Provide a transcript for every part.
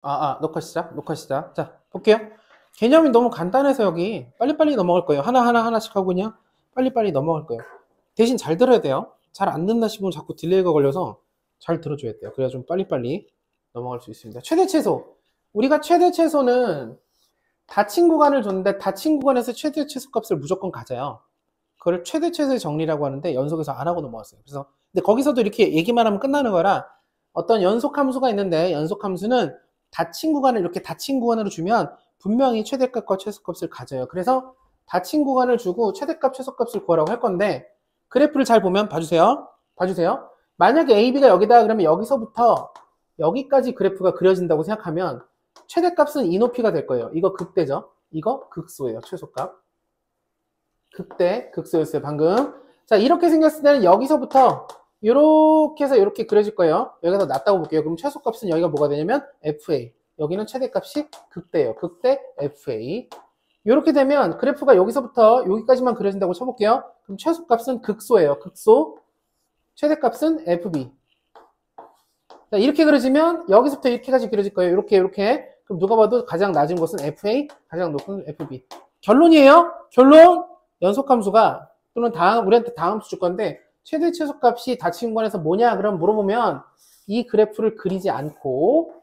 녹화 시작, 녹화 시작. 자, 볼게요. 개념이 너무 간단해서 여기 빨리빨리 넘어갈 거예요. 하나씩 하고 그냥 빨리빨리 넘어갈 거예요. 대신 잘 들어야 돼요. 잘 안 듣나 싶으면 자꾸 딜레이가 걸려서 잘 들어줘야 돼요. 그래야 좀 빨리빨리 넘어갈 수 있습니다. 최대 최소. 우리가 최대 최소는 닫힌 구간을 줬는데 닫힌 구간에서 최대 최소 값을 무조건 가져요. 그걸 최대 최소의 정리라고 하는데 연속해서 안 하고 넘어갔어요. 그래서 근데 거기서도 이렇게 얘기만 하면 끝나는 거라 어떤 연속 함수가 있는데 연속 함수는 닫힌 구간을 이렇게 닫힌 구간으로 주면 분명히 최대값과 최소값을 가져요. 그래서 닫힌 구간을 주고 최대값, 최소값을 구하라고 할 건데 그래프를 잘 보면 봐주세요. 봐주세요. 만약에 A, B가 여기다 그러면 여기서부터 여기까지 그래프가 그려진다고 생각하면 최대값은 이 높이가 될 거예요. 이거 극대죠. 이거 극소예요. 최소값. 극대, 극소였어요. 방금. 자, 이렇게 생겼을 때는 여기서부터 이렇게 해서 이렇게 그려질 거예요. 여기가 더 낫다고 볼게요. 그럼 최소값은 여기가 뭐가 되냐면 FA. 여기는 최대값이 극대예요. 극대 FA. 이렇게 되면 그래프가 여기서부터 여기까지만 그려진다고 쳐볼게요. 그럼 최소값은 극소예요. 극소. 최대값은 FB. 자, 이렇게 그려지면 여기서부터 이렇게까지 그려질 거예요. 이렇게. 그럼 누가 봐도 가장 낮은 것은 FA, 가장 높은 FB. 결론이에요. 결론. 연속함수가 또는 우리한테 다음 수 줄 건데 최대 최소값이 닫힌 구간에서 뭐냐 그럼 물어보면 이 그래프를 그리지 않고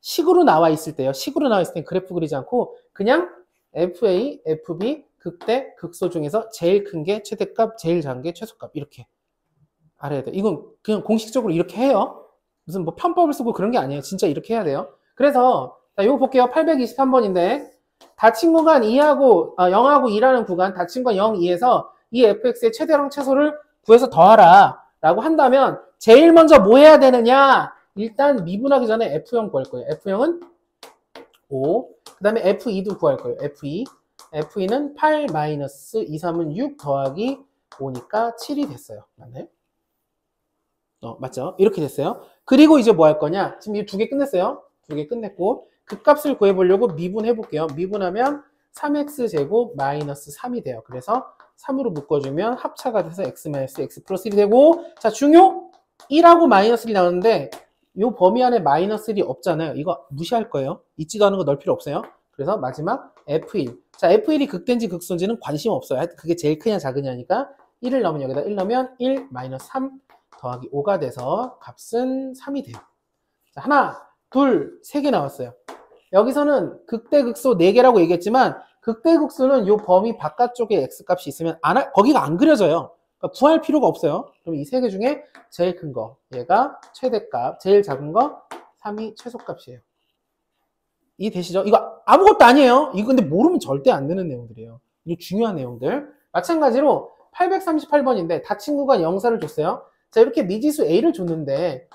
식으로 나와 있을 때요. 식으로 나와 있을 때 그래프 그리지 않고 그냥 FA, FB, 극대, 극소 중에서 제일 큰 게 최대값, 제일 작은 게 최소값 이렇게 알아야 돼요. 이건 그냥 공식적으로 이렇게 해요. 무슨 뭐 편법을 쓰고 그런 게 아니에요. 진짜 이렇게 해야 돼요. 그래서 자, 이거 볼게요. 823번인데 닫힌 구간 2하고 0하고 2라는 구간 닫힌 구간 0, 2에서 이 fx의 최대랑 최소를 구해서 더하라 라고 한다면 제일 먼저 뭐 해야 되느냐? 일단 미분하기 전에 f0 구할 거예요. f0은 5, 그 다음에 f2도 구할 거예요. f2. f2는 8 마이너스 2, 3은 6 더하기 5니까 7이 됐어요. 맞나요? 맞죠? 이렇게 됐어요. 그리고 이제 뭐 할 거냐? 지금 이 두 개 끝냈어요. 두 개 끝냈고 그 값을 구해보려고 미분해 볼게요. 미분하면 3x제곱 마이너스 3이 돼요. 그래서 3으로 묶어주면 합차가 돼서 x 마이너스 x 플러스 1이 되고 자 중요 1하고 마이너스 1이 나오는데 이 범위 안에 마이너스 1이 없잖아요. 이거 무시할 거예요. 있지도 않은 거 넣을 필요 없어요. 그래서 마지막 f1. 자 f1이 극대인지 극소인지는 관심 없어요. 그게 제일 크냐 작으냐니까 1을 넣으면 여기다 1 넣으면 1 마이너스 3 더하기 5가 돼서 값은 3이 돼요. 자, 하나, 둘, 세 개 나왔어요. 여기서는 극대 극소 4개라고 얘기했지만 극대 극소는 이 범위 바깥쪽에 x값이 있으면 거기가 안 그려져요. 그러니까 구할 필요가 없어요. 그럼 이 세 개 중에 제일 큰 거, 얘가 최대값, 제일 작은 거 3이 최소값이에요. 이 되시죠? 이거 아무것도 아니에요. 이거 근데 모르면 절대 안 되는 내용들이에요. 이거 중요한 내용들. 마찬가지로 838번인데 닫힌 구간 0사를 줬어요. 자, 이렇게 미지수 A를 줬는데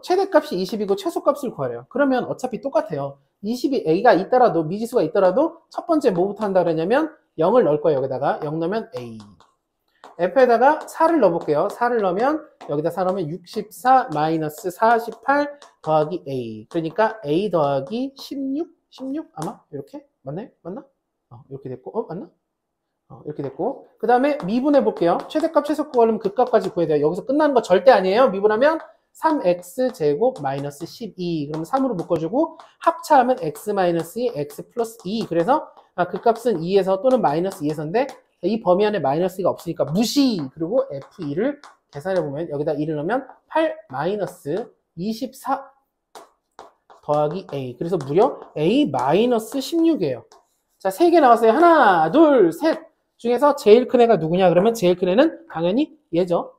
최대값이 20이고 최소값을 구하래요. 그러면 어차피 똑같아요. 20이 A가 있더라도 미지수가 있더라도 첫 번째 뭐부터 한다 그러냐면 0을 넣을 거예요. 여기다가 0 넣으면 A. F에다가 4를 넣어볼게요. 4를 넣으면 여기다 4 넣으면 64 마이너스 48 더하기 A. 그러니까 A 더하기 16? 16? 아마 이렇게? 맞나요? 맞나? 이렇게 됐고 맞나? 이렇게 됐고 그 다음에 미분해 볼게요. 최대값 최소값 구하려면 극값까지 구해야 돼요. 여기서 끝나는 거 절대 아니에요. 미분하면 3x제곱 마이너스 12 그러면 3으로 묶어주고 합차하면 x 마이너스 2 x 플러스 2 그래서 극값은 2에서 또는 마이너스 2에서인데 이 범위 안에 마이너스 2가 없으니까 무시 그리고 f2를 계산해보면 여기다 2를 넣으면 8 마이너스 24 더하기 a 그래서 무려 a 마이너스 16이에요. 자, 3개 나왔어요. 하나, 둘, 셋 중에서 제일 큰 애가 누구냐 그러면 제일 큰 애는 당연히 얘죠.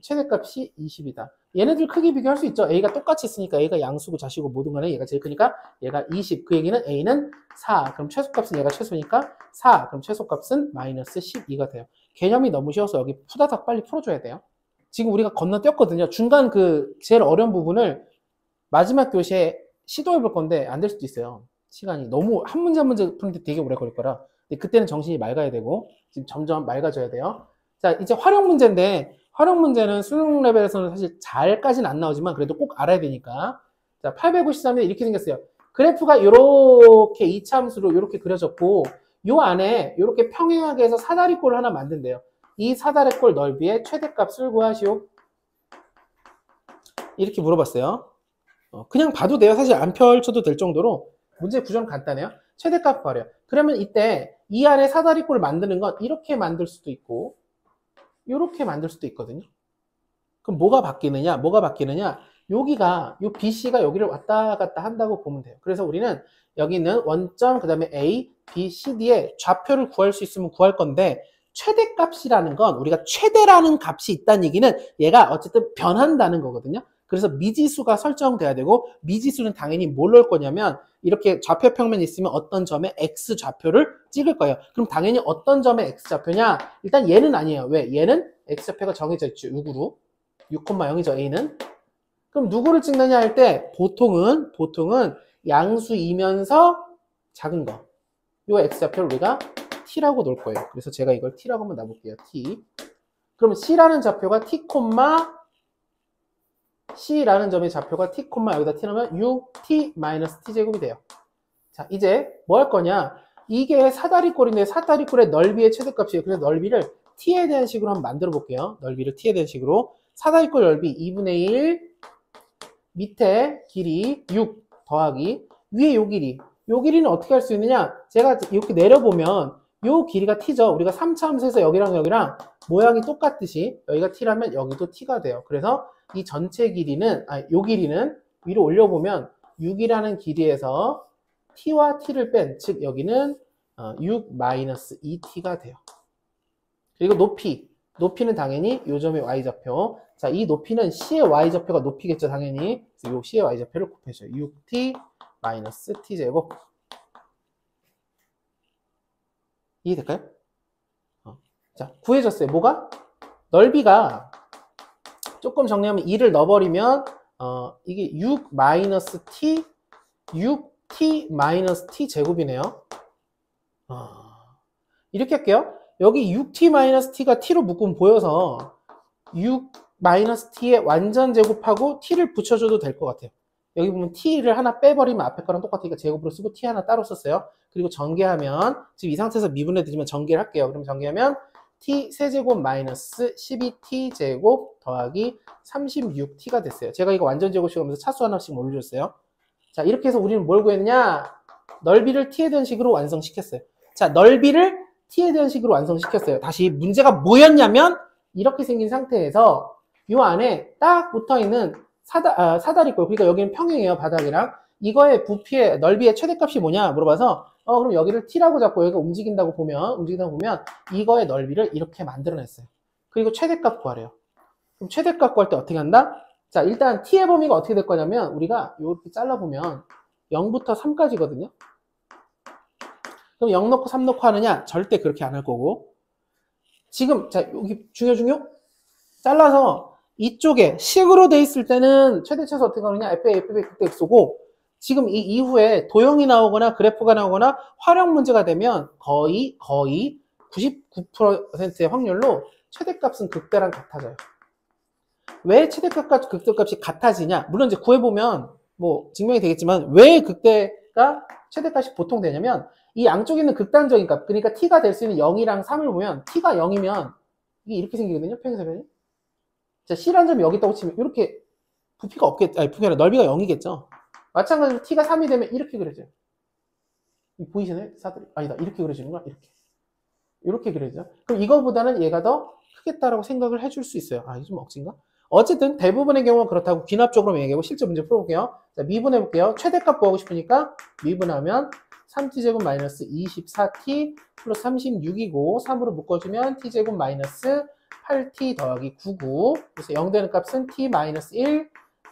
최대값이 20이다. 얘네들 크기 비교할 수 있죠. A가 똑같이 있으니까 A가 양수고 자시고 모든 간에 얘가 제일 크니까 얘가 20. 그 얘기는 A는 4. 그럼 최소값은 얘가 최소니까 4. 그럼 최소값은 마이너스 12가 돼요. 개념이 너무 쉬워서 여기 푸다닥 빨리 풀어줘야 돼요. 지금 우리가 건너뛰었거든요. 중간 그 제일 어려운 부분을 마지막 교시에 시도해 볼 건데 안 될 수도 있어요. 시간이 너무 한 문제 한 문제 푸는데 되게 오래 걸릴 거라. 근데 그때는 정신이 맑아야 되고 지금 점점 맑아져야 돼요. 자, 이제 활용 문제인데 활용 문제는 수능 레벨에서는 사실 잘까지는 안 나오지만 그래도 꼭 알아야 되니까. 자, 853에 이렇게 생겼어요. 그래프가 이렇게 이차함수로 이렇게 그려졌고 요 안에 이렇게 평행하게 해서 사다리꼴을 하나 만든대요. 이 사다리꼴 넓이의 최대값을 구하시오. 이렇게 물어봤어요. 그냥 봐도 돼요. 사실 안 펼쳐도 될 정도로 문제 구조는 간단해요. 최대값 버려. 그러면 이때 이 안에 사다리꼴을 만드는 건 이렇게 만들 수도 있고 이렇게 만들 수도 있거든요. 그럼 뭐가 바뀌느냐? 뭐가 바뀌느냐? 여기가 요 BC가 여기를 왔다 갔다 한다고 보면 돼요. 그래서 우리는 여기 있는 원점 그다음에 A, B, C, D의 좌표를 구할 수 있으면 구할 건데 최대값이라는 건 우리가 최대라는 값이 있다는 얘기는 얘가 어쨌든 변한다는 거거든요. 그래서 미지수가 설정돼야 되고 미지수는 당연히 뭘 넣을 거냐면 이렇게 좌표 평면이 있으면 어떤 점에 X 좌표를 찍을 거예요. 그럼 당연히 어떤 점에 X 좌표냐? 일단 얘는 아니에요. 왜? 얘는 X 좌표가 정해져 있죠. 6으로. 6,0이죠. A는. 그럼 누구를 찍느냐 할 때 보통은 양수이면서 작은 거. 요 X좌표를 우리가 T라고 놓을 거예요. 그래서 제가 이걸 T라고 한번 놔볼게요. T. 그럼 C라는 좌표가 T, C라는 점의 좌표가 T, 여기다 T 넣으면 6T-T제곱이 돼요. 자, 이제 뭐 할 거냐? 이게 사다리꼴인데 사다리꼴의 넓이의 최대값이에요. 그래서 넓이를 T에 대한 식으로 한번 만들어 볼게요. 넓이를 T에 대한 식으로. 사다리꼴 넓이 2분의 1 밑에 길이 6 더하기 위에 요 길이. 요 길이는 어떻게 할 수 있느냐? 제가 이렇게 내려보면 요 길이가 T죠. 우리가 3차 함수에서 여기랑 모양이 똑같듯이 여기가 T라면 여기도 T가 돼요. 그래서 이 전체 길이는 요 길이는 위로 올려보면 6이라는 길이에서 T와 T를 뺀, 즉 여기는 6-2T가 돼요. 그리고 높이는 당연히 요 점의 y좌표. 자, 이 높이는 C의 y좌표가 높이겠죠, 당연히. 그래서 요 C의 y좌표를 곱해줘요. 6t-t제곱. 이해될까요? 자, 구해졌어요. 뭐가? 넓이가 조금 정리하면 2를 넣어버리면 이게 6-t 6t-t 제곱이네요. 이렇게 할게요. 여기 6t-t가 t로 묶으면 보여서 6-t의 완전 제곱하고 t를 붙여줘도 될 것 같아요. 여기 보면 t를 하나 빼버리면 앞에 거랑 똑같으니까 제곱으로 쓰고 t 하나 따로 썼어요. 그리고 전개하면 지금 이 상태에서 미분해 드리면 전개를 할게요. 그럼 전개하면 t 세제곱 마이너스 12t제곱 더하기 36t가 됐어요. 제가 이거 완전 제곱식 하면서 차수 하나씩 올려줬어요. 자, 이렇게 해서 우리는 뭘 구했느냐? 넓이를 t에 대한 식으로 완성시켰어요. 자, 넓이를 t에 대한 식으로 완성시켰어요. 다시 문제가 뭐였냐면 이렇게 생긴 상태에서 이 안에 딱 붙어있는 사다리꼴, 그러니까 여기는 평행이에요, 바닥이랑. 이거의 부피의 넓이의 최대값이 뭐냐 물어봐서 그럼 여기를 t라고 잡고 여기가 움직인다고 보면 이거의 넓이를 이렇게 만들어냈어요. 그리고 최대값 구하래요. 그럼 최대값 구할 때 어떻게 한다? 자, 일단 t의 범위가 어떻게 될 거냐면 우리가 이렇게 잘라보면 0부터 3까지거든요. 그럼 0 넣고 3 넣고 하느냐? 절대 그렇게 안 할 거고. 지금 자, 여기 중요 잘라서 이쪽에 식으로 돼 있을 때는 최대 최소 어떻게 하느냐? FA, FB 그때 X고 지금 이 이후에 도형이 나오거나 그래프가 나오거나 활용 문제가 되면 거의 99%의 확률로 최대값은 극대랑 같아져요. 왜 최대값과 극대값이 같아지냐? 물론 이제 구해보면 뭐 증명이 되겠지만 왜 극대가 최대값이 보통 되냐면 이 양쪽에 있는 극단적인 값, 그러니까 t가 될 수 있는 0이랑 3을 보면 t가 0이면 이게 이렇게 생기거든요, 평행사변이. 자, C라는 점이 여기 있다고 치면 이렇게 부피가 없겠죠. 아니, 부피가 아니라 넓이가 0이겠죠. 마찬가지로 t가 3이 되면 이렇게 그려져요. 보이시나요? 아니다, 이렇게 그려지는구나. 이렇게 그려지죠. 그럼 이거보다는 얘가 더 크겠다라고 생각을 해줄 수 있어요. 아, 이게 좀 억지인가? 어쨌든 대부분의 경우는 그렇다고 귀납적으로 얘기하고 실제 문제 풀어볼게요. 자, 미분해 볼게요. 최대값 구하고 싶으니까 미분하면 3t제곱 마이너스 24t 플러스 36이고 3으로 묶어주면 t제곱 마이너스 8t 더하기 99. 그래서 0 되는 값은 t 마이너스 1,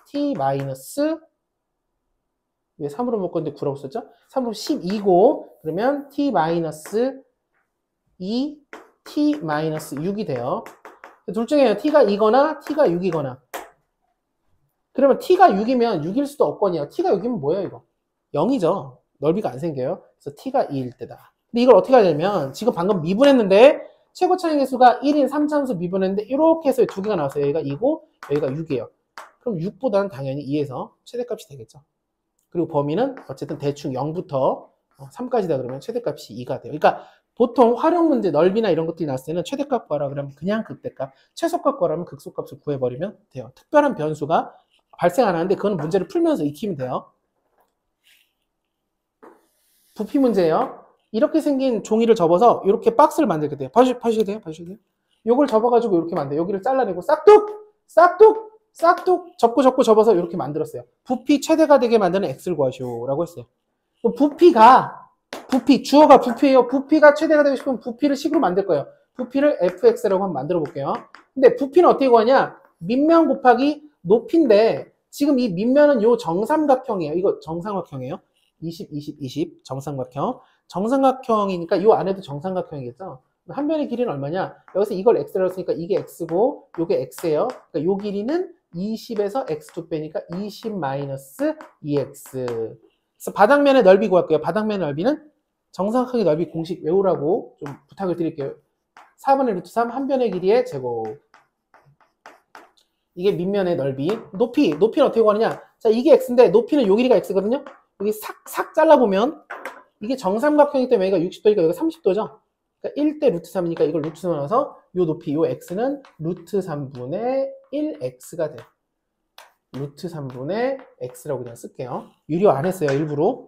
t 마이너스 왜 3으로 묶었는데 9라고 썼죠? 3으로 12고 그러면 t 마이너스 2, t 마이너스 6이 돼요. 둘 중에 t가 2거나 t가 6이거나. 그러면 t가 6이면 6일 수도 없거든요. t가 6이면 뭐예요, 이거? 0이죠. 넓이가 안 생겨요. 그래서 t가 2일 때다. 근데 이걸 어떻게 하냐면 지금 방금 미분했는데 최고 차이 개수가 1인 3차함수 미분했는데 이렇게 해서 두 개가 나왔어요. 여기가 2고 여기가 6이에요. 그럼 6보다는 당연히 2에서 최대값이 되겠죠. 그리고 범위는 어쨌든 대충 0부터 3까지다 그러면 최대값이 2가 돼요. 그러니까 보통 활용 문제 넓이나 이런 것들이 나왔을 때는 최대값 구하라 그러면 그냥 극대값, 최소값 구하라면 극소값을 구해버리면 돼요. 특별한 변수가 발생 안 하는데 그건 문제를 풀면서 익히면 돼요. 부피 문제예요. 이렇게 생긴 종이를 접어서 이렇게 박스를 만들게 돼요. 봐주셔도 돼요? 봐주셔도 돼요? 요걸 접어가지고 이렇게 만들어요. 여기를 잘라내고 싹둑 접어서 이렇게 만들었어요. 부피 최대가 되게 만드는 x를 구하시오라고 했어요. 주어가 부피예요. 부피가 최대가 되고 싶으면 부피를 식으로 만들 거예요. 부피를 fx라고 한번 만들어 볼게요. 근데 부피는 어떻게 구하냐? 밑면 곱하기 높이인데 지금 이 밑면은 요 정삼각형이에요. 이거 정삼각형이에요. 20 정삼각형. 정삼각형이니까 요 안에도 정삼각형이겠죠? 한 변의 길이는 얼마냐? 여기서 이걸 x라고 했으니까 이게 x고 요게 x예요. 그러니까 요 길이는 20에서 x 2배니까 20-2x. 그래서 바닥면의 넓이 구할게요. 바닥면의 넓이는 정삼각형의 넓이 공식 외우라고 좀 부탁을 드릴게요. 4분의 루트 3 한 변의 길이의 제곱. 이게 밑면의 넓이. 높이는 어떻게 구하느냐? 자, 이게 x인데 높이는 요 길이가 x거든요. 여기 싹 잘라보면 이게 정삼각형이기 때문에 여기가 60도니까 여기가 30도죠. 그러니까 1대 루트 3이니까 이걸 루트 3 넣어서 요 높이, 요 x는 루트 3분의 1x가 돼요. 루트 3분의 x라고 그냥 쓸게요. 유료 안 했어요, 일부러.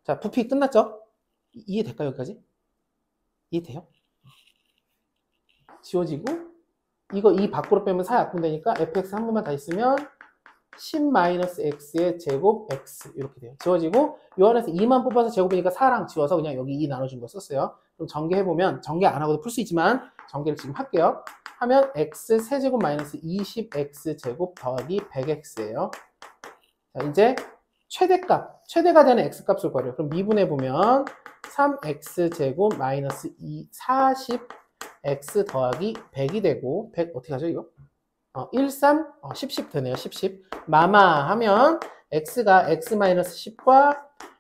자, 부피 끝났죠? 이해될까요, 여기까지? 이해돼요? 지워지고, 이거 이 밖으로 빼면 4 약분되니까 fx 한 번만 다 있으면 10-x의 제곱 x 이렇게 돼요. 지워지고 이 안에서 2만 뽑아서 제곱이니까 4랑 지워서 그냥 여기 2 나눠준 거 썼어요. 그럼 전개해보면 전개 안 하고도 풀 수 있지만 전개를 지금 할게요. 하면 x 세제곱 마이너스 20x 제곱 더하기 100x예요. 자, 이제 최대가 되는 x 값을 구하래요. 그럼 미분해보면 3x 제곱 마이너스 40x 더하기 100이 되고 100 어떻게 하죠 이거? 10 되네요. 10. 마마 하면 x가 x-10과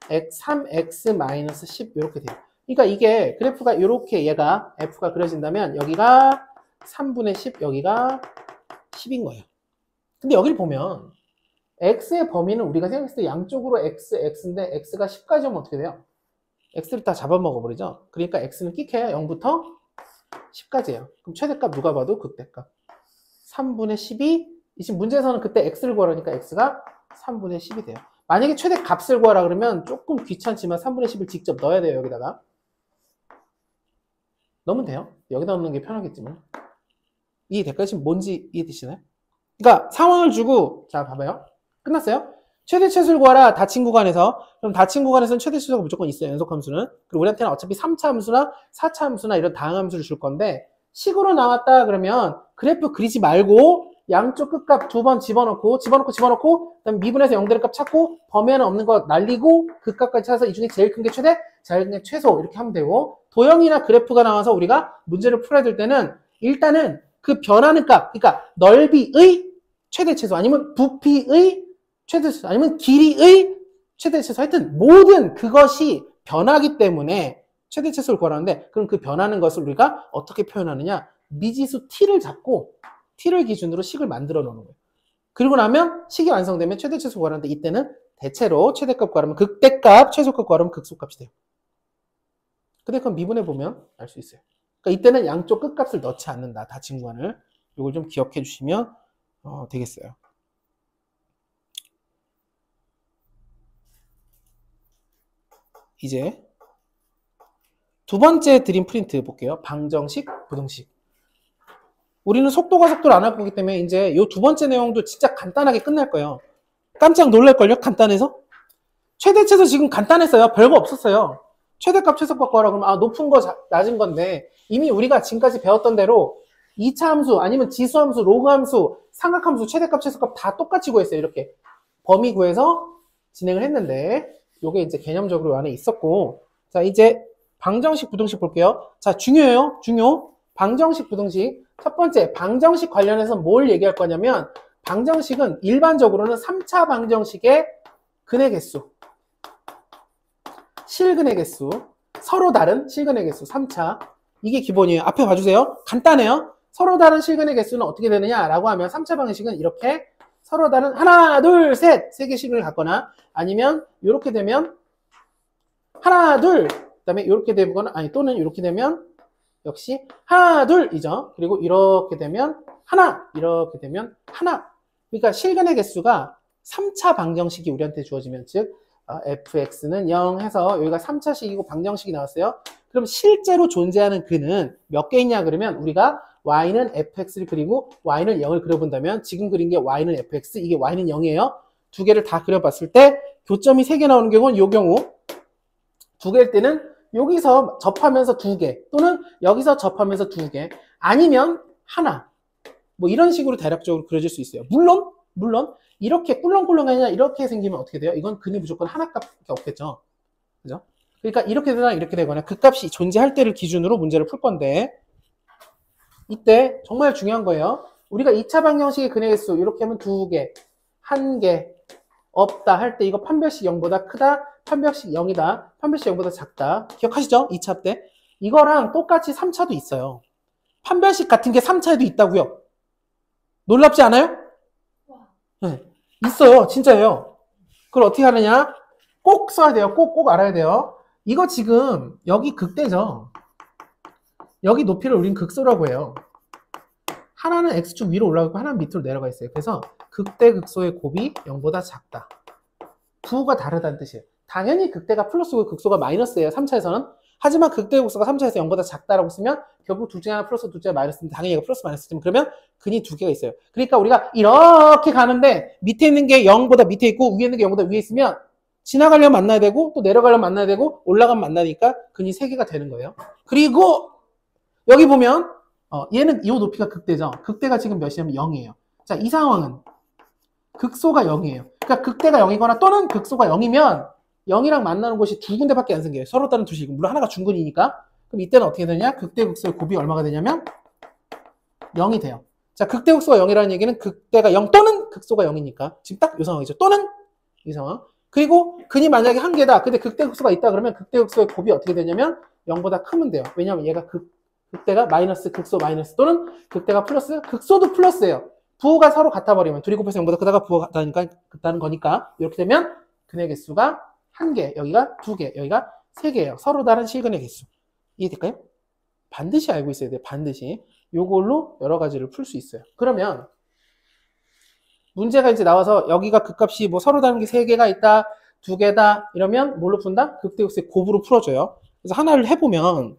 3x-10 이렇게 돼요. 그러니까 이게 그래프가 이렇게 얘가 f가 그려진다면 여기가 3분의 10, 여기가 10인 거예요. 근데 여기를 보면 x의 범위는 우리가 생각했을 때 양쪽으로 x인데 x가 10까지 오면 어떻게 돼요? x를 다 잡아먹어버리죠. 그러니까 x는 끽해요. 0부터 10까지예요. 그럼 최대값 누가 봐도 극대값. 3분의 10이 지금 문제에서는 그때 x를 구하라니까 x가 3분의 10이 돼요. 만약에 최대 값을 구하라 그러면 조금 귀찮지만 3분의 10을 직접 넣어야 돼요. 여기다가 넣으면 돼요. 여기다 넣는 게 편하겠지만 이해될까요? 지금 뭔지 이해되시나요? 그러니까 상황을 주고 자 봐봐요. 끝났어요? 최대 최소를 구하라. 닫힌 구간에서. 그럼 닫힌 구간에서는 최대 최소가 무조건 있어요. 연속 함수는. 그리고 우리한테는 어차피 3차 함수나 4차 함수나 이런 다항 함수를 줄 건데 식으로 나왔다 그러면 그래프 그리지 말고 양쪽 끝값 2번 집어넣고 그다음에 미분해서 0되는 값 찾고 범위 안에 없는 거 날리고 그 값까지 찾아서 이 중에 제일 큰 게 최대, 제일 큰 게 최소 이렇게 하면 되고 도형이나 그래프가 나와서 우리가 문제를 풀어야 될 때는 일단은 그 변하는 값, 그러니까 넓이의 최대 최소 아니면 부피의 최대 최소 아니면 길이의 최대 최소 하여튼 모든 그것이 변하기 때문에 최대 최소를 구하라는데 그럼 그 변하는 것을 우리가 어떻게 표현하느냐? 미지수 t를 잡고 t를 기준으로 식을 만들어 놓는 거예요. 그리고 나면 식이 완성되면 최대 최소 구하라는데 이때는 대체로 최대값 구하려면 극대값, 최소값 구하려면 극소값이 돼요. 근데 그건 미분해 보면 알 수 있어요. 그러니까 이때는 양쪽 끝값을 넣지 않는다. 닫힌 구간을. 이걸 좀 기억해 주시면 되겠어요. 이제 두 번째 드림 프린트 볼게요. 방정식, 부등식. 우리는 속도가 속도를 안 할 거기 때문에 이제 이 두 번째 내용도 진짜 간단하게 끝날 거예요. 깜짝 놀랄걸요? 간단해서? 최대 최소 지금 간단했어요. 별거 없었어요. 최대값 최소값 구하라 그러면 높은 거 낮은 건데 이미 우리가 지금까지 배웠던 대로 2차 함수 아니면 지수함수, 로그함수, 삼각함수, 최대값 최소값 다 똑같이 구했어요. 이렇게 범위 구해서 진행을 했는데 이게 이제 개념적으로 안에 있었고 자 이제 방정식, 부등식 볼게요. 자 중요해요. 중요. 방정식, 부등식. 첫 번째 방정식 관련해서 뭘 얘기할 거냐면 방정식은 일반적으로는 3차 방정식의 근의 개수 실근의 개수, 서로 다른 실근의 개수 3차. 이게 기본이에요. 앞에 봐주세요. 간단해요. 서로 다른 실근의 개수는 어떻게 되느냐라고 하면 3차 방식은 이렇게 서로 다른 하나, 둘, 셋, 세 개 실근을 갖거나 아니면 이렇게 되면 하나, 둘, 그다음에 이렇게 되거나 아니 또는 이렇게 되면 역시 하나, 둘이죠. 그리고 이렇게 되면 하나, 이렇게 되면 하나. 그러니까 실근의 개수가 3차 방정식이 우리한테 주어지면, 즉 fx는 0 해서 여기가 3차식이고 방정식이 나왔어요. 그럼 실제로 존재하는 근은 몇 개 있냐 그러면 우리가 y는 fx를 그리고 y는 0을 그려본다면 지금 그린 게 y는 fx, 이게 y는 0이에요. 두 개를 다 그려봤을 때 교점이 3개 나오는 경우는 이 경우, 두 개일 때는 여기서 접하면서 2개 또는 여기서 접하면서 2개 아니면 하나, 뭐 이런 식으로 대략적으로 그려질 수 있어요. 물론 이렇게 꿀렁꿀렁이 아니라 이렇게 생기면 어떻게 돼요? 이건 근이 무조건 하나 값밖에 없겠죠. 그죠? 그러니까 이렇게 되거나 이렇게 되거나 그 값이 존재할 때를 기준으로 문제를 풀 건데, 이때 정말 중요한 거예요. 우리가 2차 방정식의 근의 개수 이렇게 하면 2개, 1개 없다 할 때 이거 판별식 0보다 크다, 판별식 0이다, 판별식 0보다 작다. 기억하시죠? 2차 때. 이거랑 똑같이 3차도 있어요. 판별식 같은 게 3차에도 있다고요. 놀랍지 않아요? 네. 있어요. 진짜예요. 그걸 어떻게 하느냐? 꼭 써야 돼요. 꼭 알아야 돼요. 이거 지금 여기 극대죠. 여기 높이를 우린 극소라고 해요. 하나는 x축 위로 올라가고 하나는 밑으로 내려가 있어요. 그래서 극대 극소의 곱이 0보다 작다. 부호가 다르다는 뜻이에요. 당연히 극대가 플러스고 극소가 마이너스예요. 3차에서는. 하지만 극대 극소가 3차에서 0보다 작다라고 쓰면 결국 둘 중에 하나 플러스 둘 중에 마이너스인데 당연히 얘가 플러스 마이너스지만 그러면 근이 두 개가 있어요. 그러니까 우리가 이렇게 가는데 밑에 있는 게 0보다 밑에 있고 위에 있는 게 0보다 위에 있으면 지나가려면 만나야 되고 또 내려가려면 만나야 되고 올라가면 만나니까 근이 3개가 되는 거예요. 그리고 여기 보면 얘는 이 높이가 극대죠. 극대가 지금 몇이냐면 0이에요. 자, 이 상황은 극소가 0이에요. 그러니까 극대가 0이거나 또는 극소가 0이면 0이랑 만나는 곳이 두 군데밖에 안 생겨요. 서로 다른 두 식이고 물론 하나가 중근이니까. 그럼 이때는 어떻게 되냐? 극대 극소의 곱이 얼마가 되냐면 0이 돼요. 자, 극대 극소가 0이라는 얘기는 극대가 0 또는 극소가 0이니까 지금 딱 이 상황이죠. 또는 이 상황. 그리고 근이 만약에 1개다. 근데 극대 극소가 있다 그러면 극대 극소의 곱이 어떻게 되냐면 0보다 크면 돼요. 왜냐하면 얘가 극대가 마이너스 극소 마이너스 또는 극대가 플러스 극소도 플러스예요. 부호가 서로 같아 버리면 둘이 곱해서 0보다 크다가 부호가 같다는 거니까 이렇게 되면 근의 개수가 1개, 여기가 2개, 여기가 3개예요. 서로 다른 실근의 개수. 이해될까요? 반드시 알고 있어야 돼요. 반드시. 요걸로 여러 가지를 풀 수 있어요. 그러면 문제가 이제 나와서 여기가 극값이 뭐 서로 다른 게 3개가 있다, 2개다 이러면 뭘로 푼다? 극대극소의 곱으로 풀어줘요. 그래서 하나를 해보면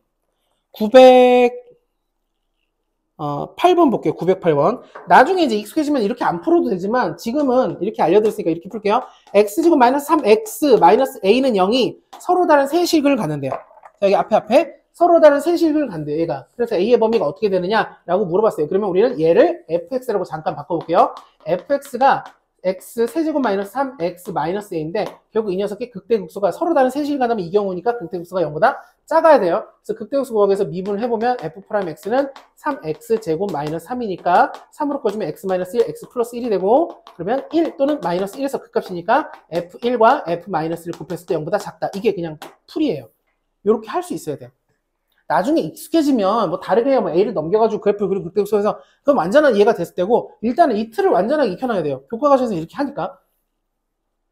8번 볼게요. 908번. 나중에 이제 익숙해지면 이렇게 안 풀어도 되지만 지금은 이렇게 알려드렸으니까 이렇게 풀게요. x제곱 마이너스 3x 마이너스 a는 0이 서로 다른 세실근을 갖는데요. 자, 여기 앞에 서로 다른 세실근을 간대요. 얘가. 그래서 a의 범위가 어떻게 되느냐라고 물어봤어요. 그러면 우리는 얘를 fx라고 잠깐 바꿔볼게요. fx가 x 세제곱 마이너스 3x 마이너스 a인데 결국 이 녀석의 극대극소가 서로 다른 세실근 하면 이 경우니까 극대극소가 0보다 작아야 돼요. 그래서 극대극소 구하기에서 미분을 해보면 f'x는 3x 제곱 마이너스 3이니까 3으로 꺼주면 x 마이너스 1, x 플러스 1이 되고 그러면 1 또는 마이너스 1에서 극값이니까 f1과 f-를 곱했을 때 0보다 작다. 이게 그냥 풀이에요. 이렇게 할 수 있어야 돼요. 나중에 익숙해지면 뭐 다르게 해요. 뭐 A를 넘겨가지고 그래프를 그리고 극대극소해서 그럼 완전한 이해가 됐을 때고 일단은 이 틀을 완전하게 익혀놔야 돼요. 교과과정에서 이렇게 하니까.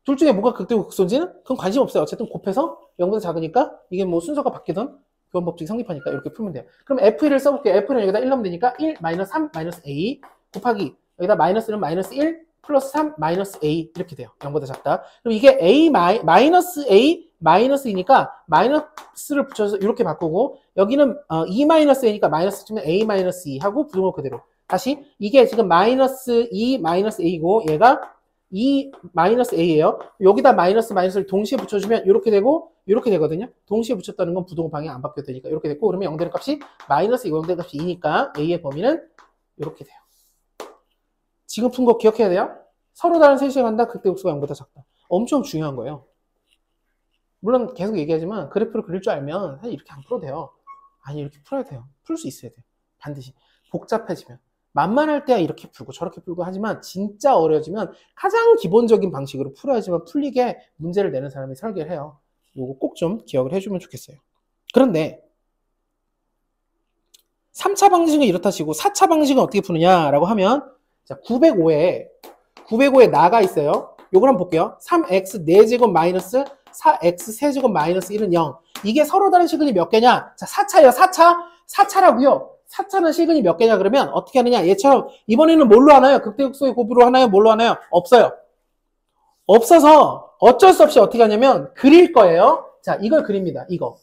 둘 중에 뭐가 극대극소인지는 그건 관심 없어요. 어쨌든 곱해서 0보다 작으니까 이게 뭐 순서가 바뀌든 교환법칙이 성립하니까 이렇게 풀면 돼요. 그럼 F1을 써볼게요. F는 여기다 1 넣으면 되니까 1 마이너스 3 마이너스 A 곱하기 여기다 마이너스는 마이너스 1 플러스 3 마이너스 A 이렇게 돼요. 0보다 작다. 그럼 이게 A 마이너스 A 마이너스이니까 마이너스를 붙여서 이렇게 바꾸고 여기는 2 마이너스 A니까 마이너스 치면 A 마이너스 2 하고 부등호 그대로. 다시 이게 지금 마이너스 2 마이너스 A고 얘가 2 마이너스 A예요. 여기다 마이너스를 동시에 붙여주면 이렇게 되고 이렇게 되거든요. 동시에 붙였다는 건 부등호 방향 안 바뀌어도 되니까 이렇게 됐고 그러면 0되는 값이 마이너스 0되는 값이 2니까 A의 범위는 이렇게 돼요. 지금 푼 거 기억해야 돼요. 서로 다른 셋이 간다. 극대극소가 0보다 작다. 엄청 중요한 거예요. 물론 계속 얘기하지만 그래프를 그릴 줄 알면 사실 이렇게 안 풀어도 돼요. 아니 이렇게 풀어야 돼요. 풀 수 있어야 돼요. 반드시. 복잡해지면. 만만할 때야 이렇게 풀고 저렇게 풀고 하지만 진짜 어려워지면 가장 기본적인 방식으로 풀어야지만 풀리게 문제를 내는 사람이 설계를 해요. 이거 꼭 좀 기억을 해주면 좋겠어요. 그런데 3차 방식은 이렇다 치고 4차 방식은 어떻게 푸느냐라고 하면 자 905에 나가 있어요. 요걸 한번 볼게요. 3x 4제곱 마이너스 4x 세제곱 마이너스 1은 0. 이게 서로 다른 시근이 몇 개냐? 자 4차예요. 4차라고요. 4차는 실근이 몇 개냐 그러면 어떻게 하느냐. 얘처럼 이번에는 뭘로 하나요? 극대극소의 곱으로 하나요? 뭘로 하나요? 없어요. 없어서 어쩔 수 없이 어떻게 하냐면 그릴 거예요. 자, 이걸 그립니다. 이거.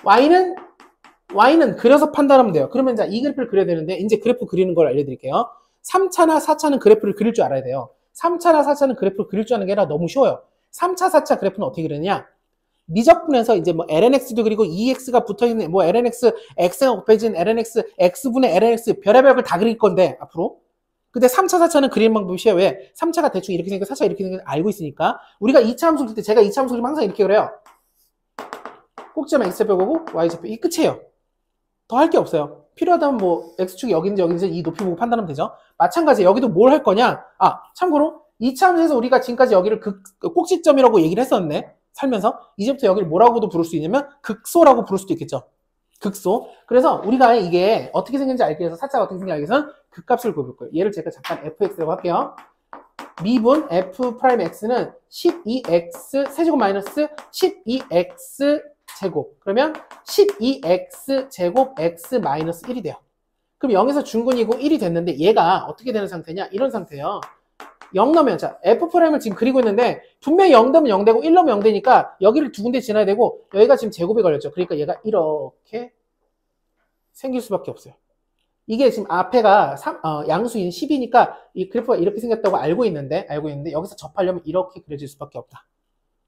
Y는 그려서 판단하면 돼요. 그러면 자, 이 그래프를 그려야 되는데 이제 그래프 그리는 걸 알려드릴게요. 3차나 4차는 그래프를 그릴 줄 알아야 돼요. 3차나 4차는 그래프를 그릴 줄 아는 게 아니라 너무 쉬워요. 3차, 4차 그래프는 어떻게 그리느냐? 미적분에서 이제 뭐 lnx도 그리고 2x가 붙어있는 뭐 lnx, x가 곱해진 lnx, x분의 lnx 별의별 걸 다 그릴 건데 앞으로. 근데 3차, 4차는 그리는 방법이 쉬워요. 왜? 3차가 대충 이렇게 생겨 4차가 이렇게 생겨 알고 있으니까. 우리가 2차 함수 그릴 때 제가 2차 함수 그리면 항상 이렇게 그래요. 꼭지점 x좌표 보고 y좌표 이 끝이에요. 더 할 게 없어요. 필요하다면 뭐 x축이 여기인지 여기인지 이 높이 보고 판단하면 되죠. 마찬가지 여기도 뭘 할 거냐? 아, 참고로 2차 함수에서 우리가 지금까지 여기를 꼭지점이라고 얘기를 했었네. 살면서 이제부터 여기를 뭐라고도 부를 수 있냐면 극소라고 부를 수도 있겠죠. 극소. 그래서 우리가 이게 어떻게 생겼는지 알기 위해서 4차가 어떻게 생겼는지 알기 위해서는 극값을 구해볼 거예요. 얘를 제가 잠깐 fx라고 할게요. 미분 f'x는 12x 세제곱 마이너스 12x 제곱. 그러면 12x 제곱 x 마이너스 1이 돼요. 그럼 0에서 중근이고 1이 됐는데 얘가 어떻게 되는 상태냐? 이런 상태예요. 0 넣으면 자 f'을 지금 그리고 있는데 분명히 0 넣으면 0 되고 1 넣으면 0 되니까 여기를 두 군데 지나야 되고 여기가 지금 제곱이 걸렸죠. 그러니까 얘가 이렇게 생길 수밖에 없어요. 이게 지금 앞에가 양수인 10이니까 이 그래프가 이렇게 생겼다고 알고 있는데 여기서 접하려면 이렇게 그려질 수밖에 없다.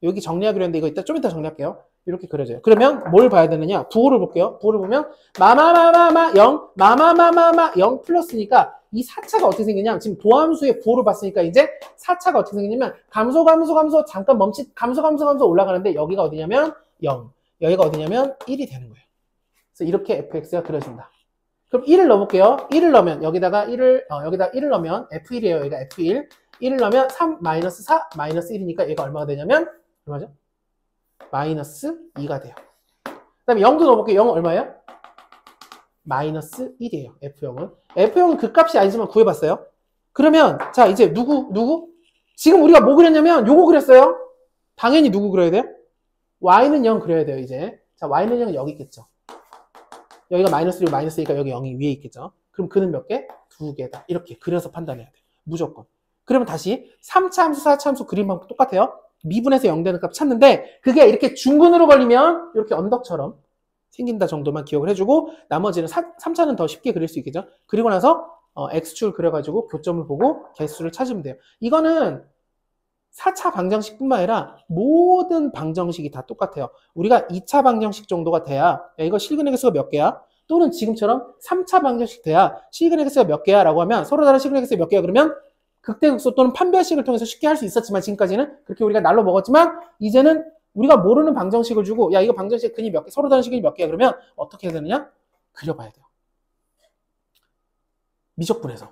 여기 정리하기로 했는데 이거 좀 이따 정리할게요. 이렇게 그려져요. 그러면 뭘 봐야 되느냐? 부호를 볼게요. 부호를 보면 마마마마마 0 마마마마마 0 플러스니까 이 4차가 어떻게 생기냐? 지금 도함수의 부호를 봤으니까 이제 4차가 어떻게 생기냐면 감소 잠깐 감소 올라가는데 여기가 어디냐면 0 여기가 어디냐면 1이 되는 거예요. 그래서 이렇게 fx가 그려진다. 그럼 1을 넣어볼게요. 1을 넣으면 여기다가 1을 넣으면 f1이에요. 여기가 f1 1을 넣으면 3 마이너스 4 마이너스 1이니까 얘가 얼마가 되냐면 얼마죠? 마이너스 2가 돼요. 그 다음에 0도 넣어볼게요. 0은 얼마예요? 마이너스 1이에요. F0은. F0은 그 값이 아니지만 구해봤어요. 그러면 자 이제 누구? 지금 우리가 뭐 그렸냐면 요거 그렸어요. 당연히 누구 그려야 돼요? Y는 0 그려야 돼요. 이제 자 Y는 0은 여기 있겠죠. 여기가 마이너스 1이고 마이너스 2니까 여기 0이 위에 있겠죠. 그럼 그는 몇 개? 2개다. 이렇게 그려서 판단해야 돼요. 무조건. 그러면 다시 3차 함수, 4차 함수 그림 방법 똑같아요. 미분에서 0 되는 값 찾는데 그게 이렇게 중근으로 걸리면 이렇게 언덕처럼 생긴다 정도만 기억을 해주고 나머지는 3차는 더 쉽게 그릴 수 있겠죠. 그리고 나서 x축을 그려가지고 교점을 보고 개수를 찾으면 돼요. 이거는 4차 방정식뿐만 아니라 모든 방정식이 다 똑같아요. 우리가 2차 방정식 정도가 돼야 야, 이거 실근의 개수가 몇 개야? 또는 지금처럼 3차 방정식 돼야 실근의 개수가 몇 개야? 라고 하면 서로 다른 실근의 개수가 몇 개야? 그러면 극대극소 또는 판별식을 통해서 쉽게 할 수 있었지만 지금까지는 그렇게 우리가 날로 먹었지만 이제는 우리가 모르는 방정식을 주고 야 이거 방정식 근이 몇 개, 서로 다른 식이 몇 개야? 그러면 어떻게 해야 되느냐? 그려봐야 돼요. 미적분에서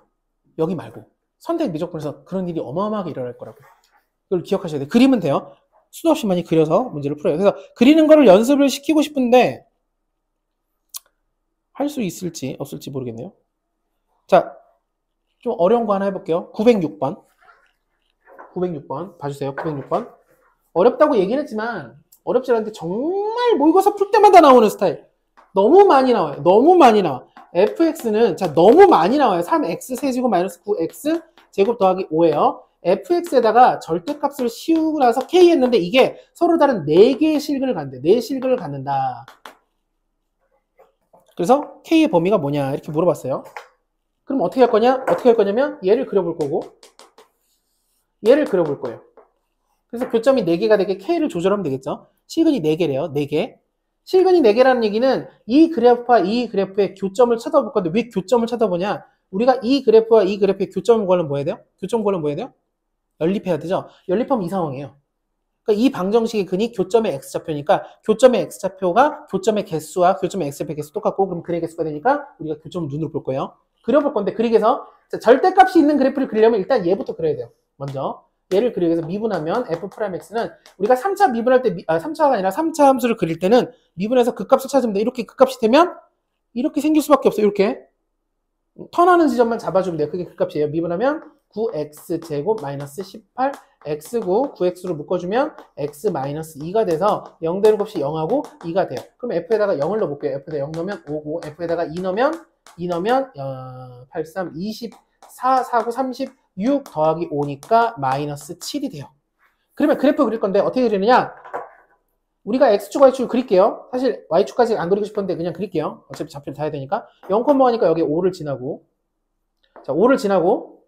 여기 말고 선택 미적분에서 그런 일이 어마어마하게 일어날 거라고요. 그걸 기억하셔야 돼요. 그리면 돼요. 수도 없이 많이 그려서 문제를 풀어요. 그래서 그리는 거를 연습을 시키고 싶은데 할 수 있을지 없을지 모르겠네요. 자, 좀 어려운 거 하나 해볼게요. 906번 봐주세요. 906번 어렵다고 얘기는 했지만 어렵지 않은데 정말 모의고사 풀 때마다 나오는 스타일. 너무 많이 나와요. 너무 많이 나와. fx는 자 너무 많이 나와요. 3x 세제곱 마이너스 9x 제곱 더하기 5예요. fx에다가 절대값을 씌우고 나서 k 했는데 이게 서로 다른 4개의 실근을 갖는데 4실근을 갖는다. 그래서 k의 범위가 뭐냐 이렇게 물어봤어요. 그럼 어떻게 할 거냐? 어떻게 할 거냐면 얘를 그려볼 거고 얘를 그려볼 거예요. 그래서 교점이 4개가 되게 k를 조절하면 되겠죠. 실근이 4개래요. 4개. 실근이 4개라는 얘기는 이 그래프와 이 그래프의 교점을 찾아볼 건데 왜 교점을 찾아보냐? 우리가 이 그래프와 이 그래프의 교점을 구하려면 뭐 해야 돼요? 교점 구하려면 뭐 해야 돼요? 연립해야 되죠. 연립하면 이 상황이에요. 그러니까 이 방정식의 근이 교점의 x좌표니까 교점의 x좌표가 교점의 개수와 교점의 x좌표 개수 똑같고 그럼 근의 개수가 되니까 우리가 교점을 눈으로 볼 거예요. 그려볼 건데 그리기 위해서 절대값이 있는 그래프를 그리려면 일단 얘부터 그려야 돼요. 먼저 얘를 그리기 위해서 미분하면 f'x는 우리가 3차 미분할 때 3차가 아니라 3차 함수를 그릴 때는 미분해서 극값을 찾으면 돼. 이렇게 극값이 되면 이렇게 생길 수밖에 없어요. 이렇게 턴하는 지점만 잡아주면 돼요. 그게 극값이에요. 미분하면 9x 제곱 마이너스 18 x고 9x로 묶어주면 x-2가 돼서 0 되는 값이 0하고 2가 돼요. 그럼 f에다가 0을 넣어볼게요. f에다 0 넣으면 5고 f에다가 2 넣으면 8, 3, 24, 4, 9, 36 더하기 5니까 마이너스 7이 돼요. 그러면 그래프 그릴 건데 어떻게 그리느냐? 우리가 x축, y축을 그릴게요. 사실 y축까지 안 그리고 싶었는데 그냥 그릴게요. 어차피 좌표를 다 해야 되니까. 0,5니까 여기 5를 지나고, 자, 5를 지나고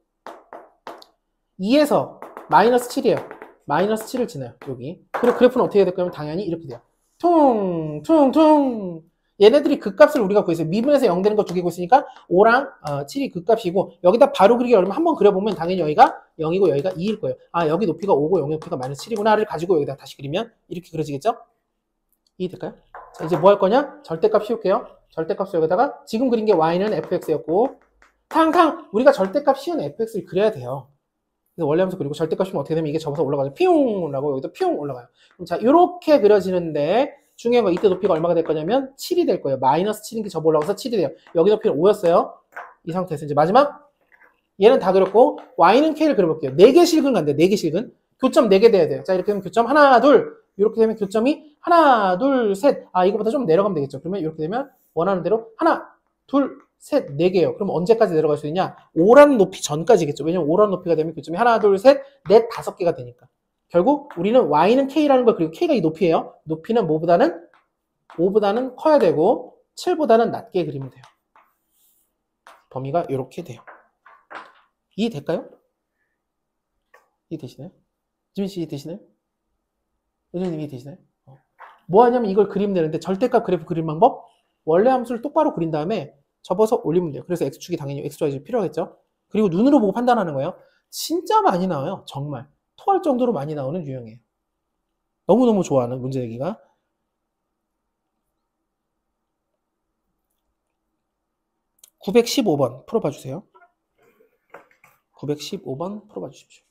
2에서 마이너스 7이에요. 마이너스 7을 지나요. 여기. 그리고 그래프는 어떻게 될 거냐면 당연히 이렇게 돼요. 퉁퉁퉁. 얘네들이 극값을 우리가 구했어요. 미분에서 0 되는 거 두 개 구했으니까 5랑 7이 극값이고, 여기다 바로 그리기 어려우면 한번 그려보면 당연히 여기가 0이고 여기가 2일 거예요. 아, 여기 높이가 5고 여기 높이가 마이너스 7이구나를 가지고 여기다 다시 그리면 이렇게 그려지겠죠? 이해될까요? 자, 이제 뭐 할 거냐? 절대값 씌울게요. 절대값을 여기다가 지금 그린 게 y는 fx였고, 탕탕 우리가 절대값 씌운 fx를 그려야 돼요. 그래서 원래 함수 그리고 절대값 씌우면 어떻게 되면 이게 접어서 올라가죠. 피용 라고 여기도 피용 올라가요. 그럼 자, 이렇게 그려지는데 중요한 건 이때 높이가 얼마가 될 거냐면 7이 될 거예요. 마이너스 7인 게 접어 올라가서 7이 돼요. 여기 높이는 5였어요. 이 상태에서 이제 마지막 얘는 다 그렸고 y는 k를 그려볼게요. 4개 실근 간대. 4개 실근. 교점 4개 돼야 돼요. 자, 이렇게 되면 교점 하나, 둘. 이렇게 되면 교점이 하나, 둘, 셋. 아, 이거보다 좀 내려가면 되겠죠. 그러면 이렇게 되면 원하는 대로 하나, 둘, 셋, 4개예요. 그럼 언제까지 내려갈 수 있냐? 5라는 높이 전까지겠죠. 왜냐면 5라는 높이가 되면 교점이 하나, 둘, 셋, 넷, 5개가 되니까. 결국 우리는 y는 k라는 걸 그리고 k가 이 높이예요. 높이는 뭐보다는 5보다는 커야 되고 7보다는 낮게 그리면 돼요. 범위가 이렇게 돼요. 이해될까요? 이해되시나요? 지민씨 이해되시나요? 은현님 이해되시나요? 뭐 하냐면 이걸 그리면 되는데 절대값 그래프 그릴 방법? 원래 함수를 똑바로 그린 다음에 접어서 올리면 돼요. 그래서 x축이 당연히 x, y 필요하겠죠? 그리고 눈으로 보고 판단하는 거예요. 진짜 많이 나와요. 정말. 토할 정도로 많이 나오는 유형이에요. 너무너무 좋아하는 문제 내기가. (915번) 풀어봐 주세요. 915번 풀어봐 주십시오.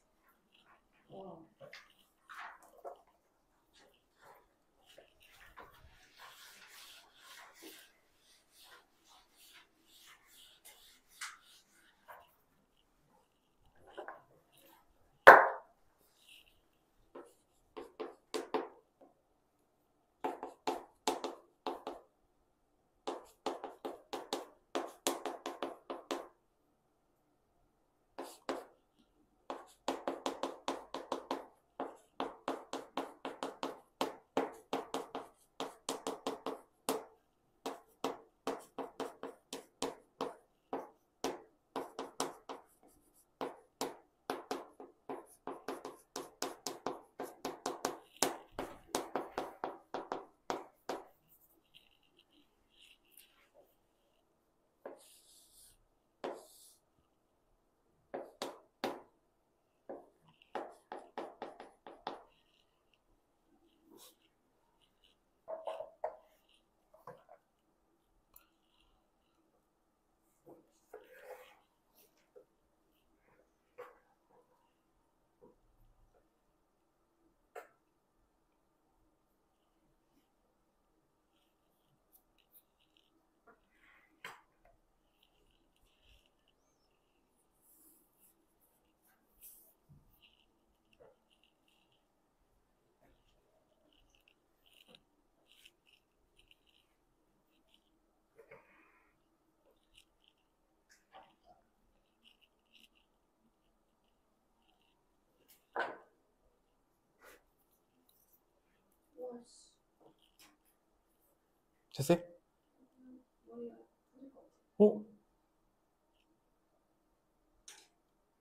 됐어요?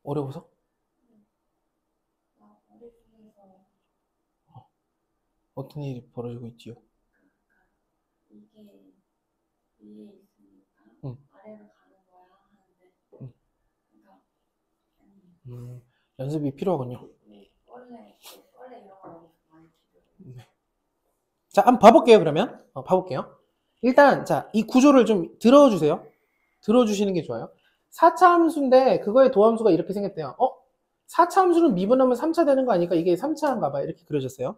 어려워서? 어떤 일이 벌어지고 있지요? 이게 위에 있으니까 응. 아래로 가는 거야 하는데 응. 그러니까 연습이 필요하군요. 원래 이런 거 많이 필요해. 네. 자, 한번 봐볼게요. 그러면 봐볼게요. 일단 자, 이 구조를 좀 들어주세요. 들어주시는 게 좋아요. 4차 함수인데 그거의 도함수가 이렇게 생겼대요. 4차 함수는 미분하면 3차 되는 거 아니까 이게 3차인가 봐요. 이렇게 그려졌어요.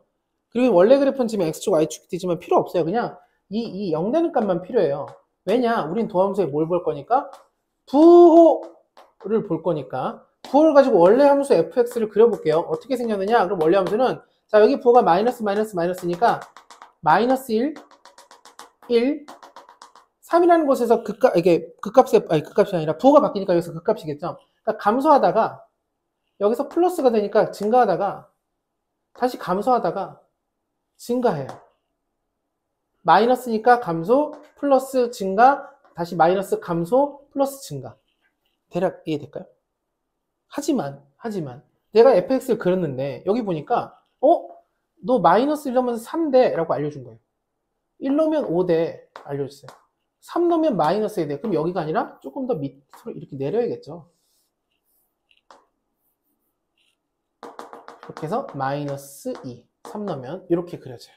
그리고 원래 그래프는 지금 x축, y축 되지만 필요 없어요. 그냥 이 0 되는 값만 필요해요. 왜냐? 우린 도함수에 뭘 볼 거니까? 부호를 볼 거니까. 부호를 가지고 원래 함수 fx를 그려볼게요. 어떻게 생겼느냐? 그럼 원래 함수는 자 여기 부호가 마이너스니까 마이너스 1, 1, 3이라는 곳에서 이게 극값이 아니라 부호가 바뀌니까 여기서 극값이겠죠. 그러니까 감소하다가 여기서 플러스가 되니까 증가하다가 다시 감소하다가 증가해요. 마이너스니까 감소, 플러스 증가, 다시 마이너스 감소, 플러스 증가. 대략 이해될까요? 하지만 내가 fx를 그렸는데 여기 보니까 너 마이너스 1 넣으면 3대 라고 알려준 거예요. 1 넣으면 5대 알려줬어요. 3 넣으면 마이너스 2대. 그럼 여기가 아니라 조금 더 밑으로 이렇게 내려야겠죠. 이렇게 해서 마이너스 2, 3 넣으면 이렇게 그려져요.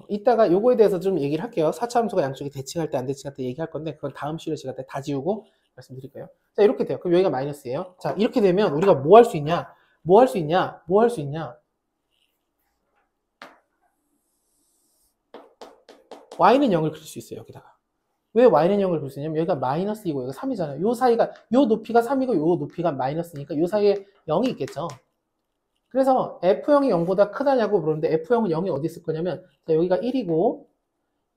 이따가 요거에 대해서 좀 얘기를 할게요. 4차 함수가 양쪽이 대칭할 때 안 대칭할 때 얘기할 건데 그건 다음 시간에 제가 다 지우고 말씀드릴 거예요. 자 이렇게 돼요. 그럼 여기가 마이너스예요. 자 이렇게 되면 우리가 뭐 할 수 있냐? y는 0을 그릴 수 있어요. 여기다가. 왜 y는 0을 그릴 수 있냐면 여기가 마이너스 2고 여기가 3이잖아요. 요 사이가 요 높이가 3이고 요 높이가 마이너스니까 요 사이에 0이 있겠죠. 그래서 f0이 0보다 크다냐고 물었는데 f0은 0이 어디 있을 거냐면 자, 여기가 1이고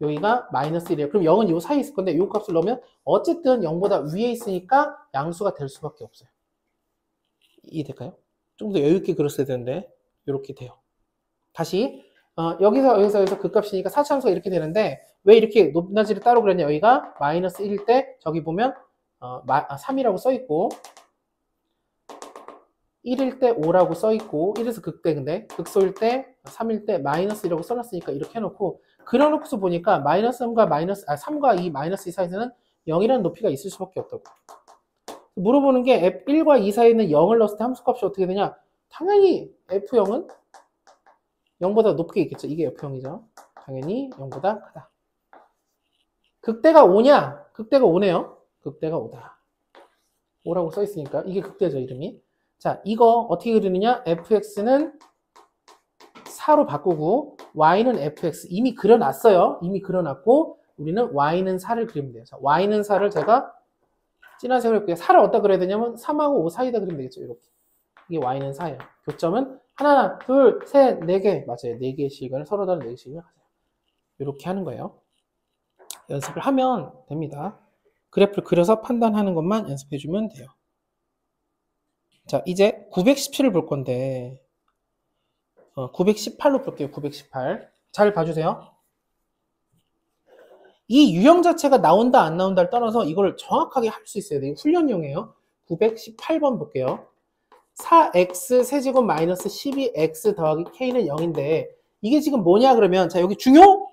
여기가 마이너스 1이에요. 그럼 0은 요 사이에 있을 건데 요 값을 넣으면 어쨌든 0보다 위에 있으니까 양수가 될 수밖에 없어요. 이해될까요? 좀 더 여유있게 그렸어야 되는데 이렇게 돼요. 다시 여기서 그 값이니까 4차 함수가 이렇게 되는데 왜 이렇게 높낮이를 따로 그렸냐. 여기가 마이너스 1일 때 저기 보면 3이라고 써있고 1일 때 5라고 써있고 1에서 극대인데 극소일 때 3일 때 마이너스 1이라고 써놨으니까 이렇게 해놓고 그려놓고서 보니까 마이너스 3과 2 마이너스 2 사이에는 0이라는 높이가 있을 수밖에 없다고. 물어보는 게 f1과 2 사이에는 0을 넣었을 때 함수값이 어떻게 되냐. 당연히 f0은 0보다 높게 있겠죠. 이게 f0이죠. 당연히 0보다 크다. 극대가 5냐? 극대가 5네요. 극대가 5다. 5라고 써있으니까 이게 극대죠. 이름이. 자, 이거 어떻게 그리느냐? fx는 4로 바꾸고 y는 fx 이미 그려놨어요. 이미 그려놨고 우리는 y는 4를 그리면 돼요. 자, y는 4를 제가 진한색으로 해볼게요. 4를 어디다 그려야 되냐면 3하고 5 사이에다 그리면 되겠죠. 이렇게. 이게 y는 4예요. 교점은 하나, 둘, 셋, 4개. 맞아요. 4개씩을 서로 다른 4개씩을 하세요. 이렇게 하는 거예요. 연습을 하면 됩니다. 그래프를 그려서 판단하는 것만 연습해주면 돼요. 자, 이제 917을 볼 건데 918로 볼게요. 918. 잘 봐주세요. 이 유형 자체가 나온다 안 나온다를 떠나서 이걸 정확하게 할 수 있어야 돼요. 훈련용이에요. 918번 볼게요. 4x 세제곱 마이너스 12x 더하기 k는 0인데 이게 지금 뭐냐 그러면 자 여기 중요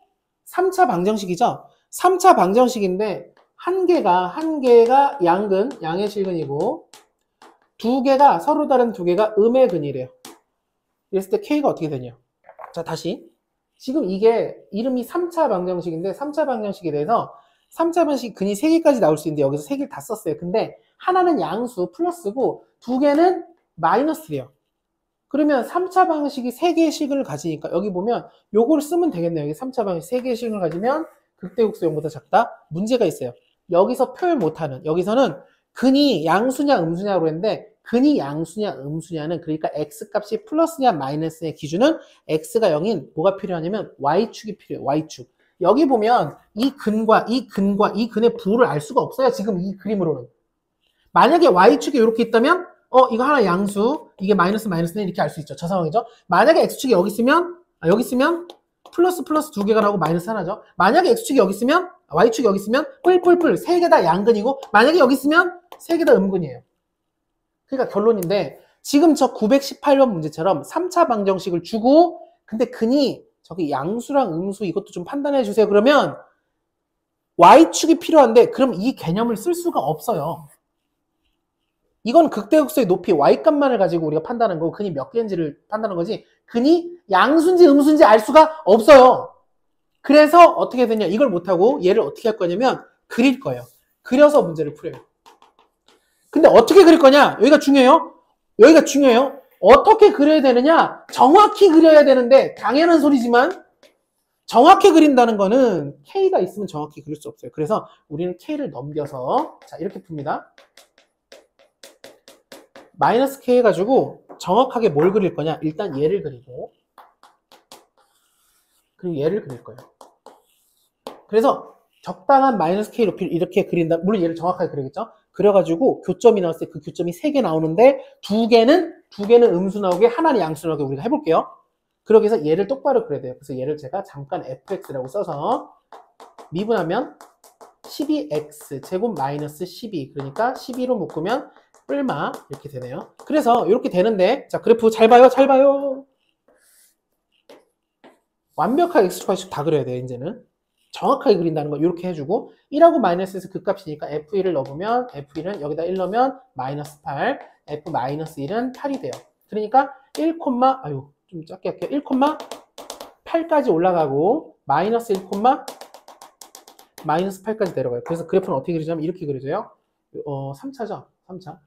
3차 방정식이죠. 3차 방정식인데 한 개가 양의 실근이고 두 개가 서로 다른 두 개가 음의 근이래요. 이랬을 때 k가 어떻게 되냐. 자 다시 지금 이게 이름이 3차 방정식인데 3차 방정식에 대해서 3차 방정식 근이 3개까지 나올 수 있는데 여기서 3개를 다 썼어요. 근데 하나는 양수 플러스고 두 개는 마이너스래요. 그러면 3차 방정식이 3개의 실근을 가지니까 여기 보면 요걸 쓰면 되겠네요. 여기 3차 방정식 3개의 실근을 가지면 극대국수 0보다 작다. 문제가 있어요. 여기서 표현 못하는 여기서는 근이 양수냐 음수냐로 했는데 근이 양수냐 음수냐는 그러니까 x값이 플러스냐 마이너스냐 기준은 x가 0인 뭐가 필요하냐면 y축이 필요해요. y축. 여기 보면 이 근과 이 근의 부호를 알 수가 없어요. 지금 이 그림으로는. 만약에 y축이 이렇게 있다면 이거 하나 양수 이게 마이너스네 이렇게 알 수 있죠. 저 상황이죠. 만약에 x축이 여기 있으면 플러스 두 개가 나오고 마이너스 하나죠. 만약에 x축이 여기 있으면 y축이 여기 있으면 뿔 세 개 다 양근이고 만약에 여기 있으면 세 개 다 음근이에요. 그러니까 결론인데 지금 저 918번 문제처럼 3차 방정식을 주고 근데 근이 저기 양수랑 음수 이것도 좀 판단해 주세요. 그러면 y축이 필요한데 그럼 이 개념을 쓸 수가 없어요. 이건 극대극소의 높이 y값만을 가지고 우리가 판단하는 거고 근이 몇 개인지를 판단하는 거지 근이 양수인지 음수인지 알 수가 없어요. 그래서 어떻게 되냐 이걸 못하고 얘를 어떻게 할 거냐면 그릴 거예요. 그려서 문제를 풀어요. 근데 어떻게 그릴 거냐 여기가 중요해요. 어떻게 그려야 되느냐 정확히 그려야 되는데 당연한 소리지만 정확히 그린다는 거는 K가 있으면 정확히 그릴 수 없어요. 그래서 우리는 K를 넘겨서 자 이렇게 풉니다. 마이너스 k 해가지고 정확하게 뭘 그릴 거냐? 일단 얘를 그리고 그리고 얘를 그릴 거예요. 그래서 적당한 마이너스 k 높이를 이렇게 그린다. 물론 얘를 정확하게 그리겠죠? 그려가지고 교점이 나왔을 때 그 교점이 3개 나오는데 두 개는 음수 나오게 하나는 양수 나오게 우리가 해볼게요. 그러기 위해서 얘를 똑바로 그려야 돼요. 그래서 얘를 제가 잠깐 fx라고 써서 미분하면 12x 제곱 마이너스 12 그러니까 12로 묶으면 뿔마 이렇게 되네요. 그래서 이렇게 되는데 자 그래프 잘 봐요. 잘 봐요. 완벽하게 x축 y축 다 그려야 돼요. 이제는 정확하게 그린다는 거 이렇게 해주고 1하고 마이너스에서 극값이니까 f1을 넣어보면 f1은 여기다 1 넣으면 마이너스 8 f 마이너스 1은 8이 돼요. 그러니까 1, 아유 좀 작게 할게요. 1,8까지 올라가고 마이너스 1, 마이너스 8까지 내려가요. 그래서 그래프는 어떻게 그리자면 이렇게 그려져요. 3차죠. 3차.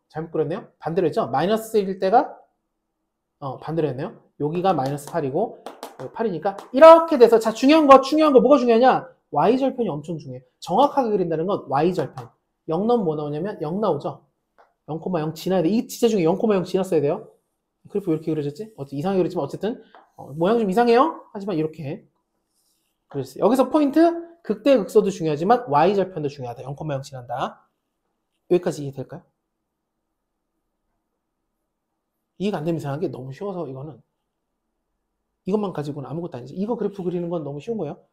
잘못 그렸네요. 반대로 했죠. 마이너스일 때가 반대로 했네요. 여기가 마이너스 8이고 8이니까 이렇게 돼서 자 중요한 거 뭐가 중요하냐? y절편이 엄청 중요해요. 정확하게 그린다는 건 y절편. 0 넣으면 뭐 나오냐면 0 나오죠. 0,0 지나야 돼. 이게 진짜 중요해요. 0,0 지났어야 돼요. 그래프 왜 이렇게 그려졌지? 이상하게 그렸지만 어쨌든 모양 좀 이상해요. 하지만 이렇게 그랬어요. 여기서 포인트 극대 극소도 중요하지만 y절편도 중요하다. 0,0 지난다. 여기까지 이해될까요? 이해가 안 되면 이상한 게 너무 쉬워서 이것만 가지고는 아무것도 아니지. 이거 그래프 그리는 건 너무 쉬운 거예요.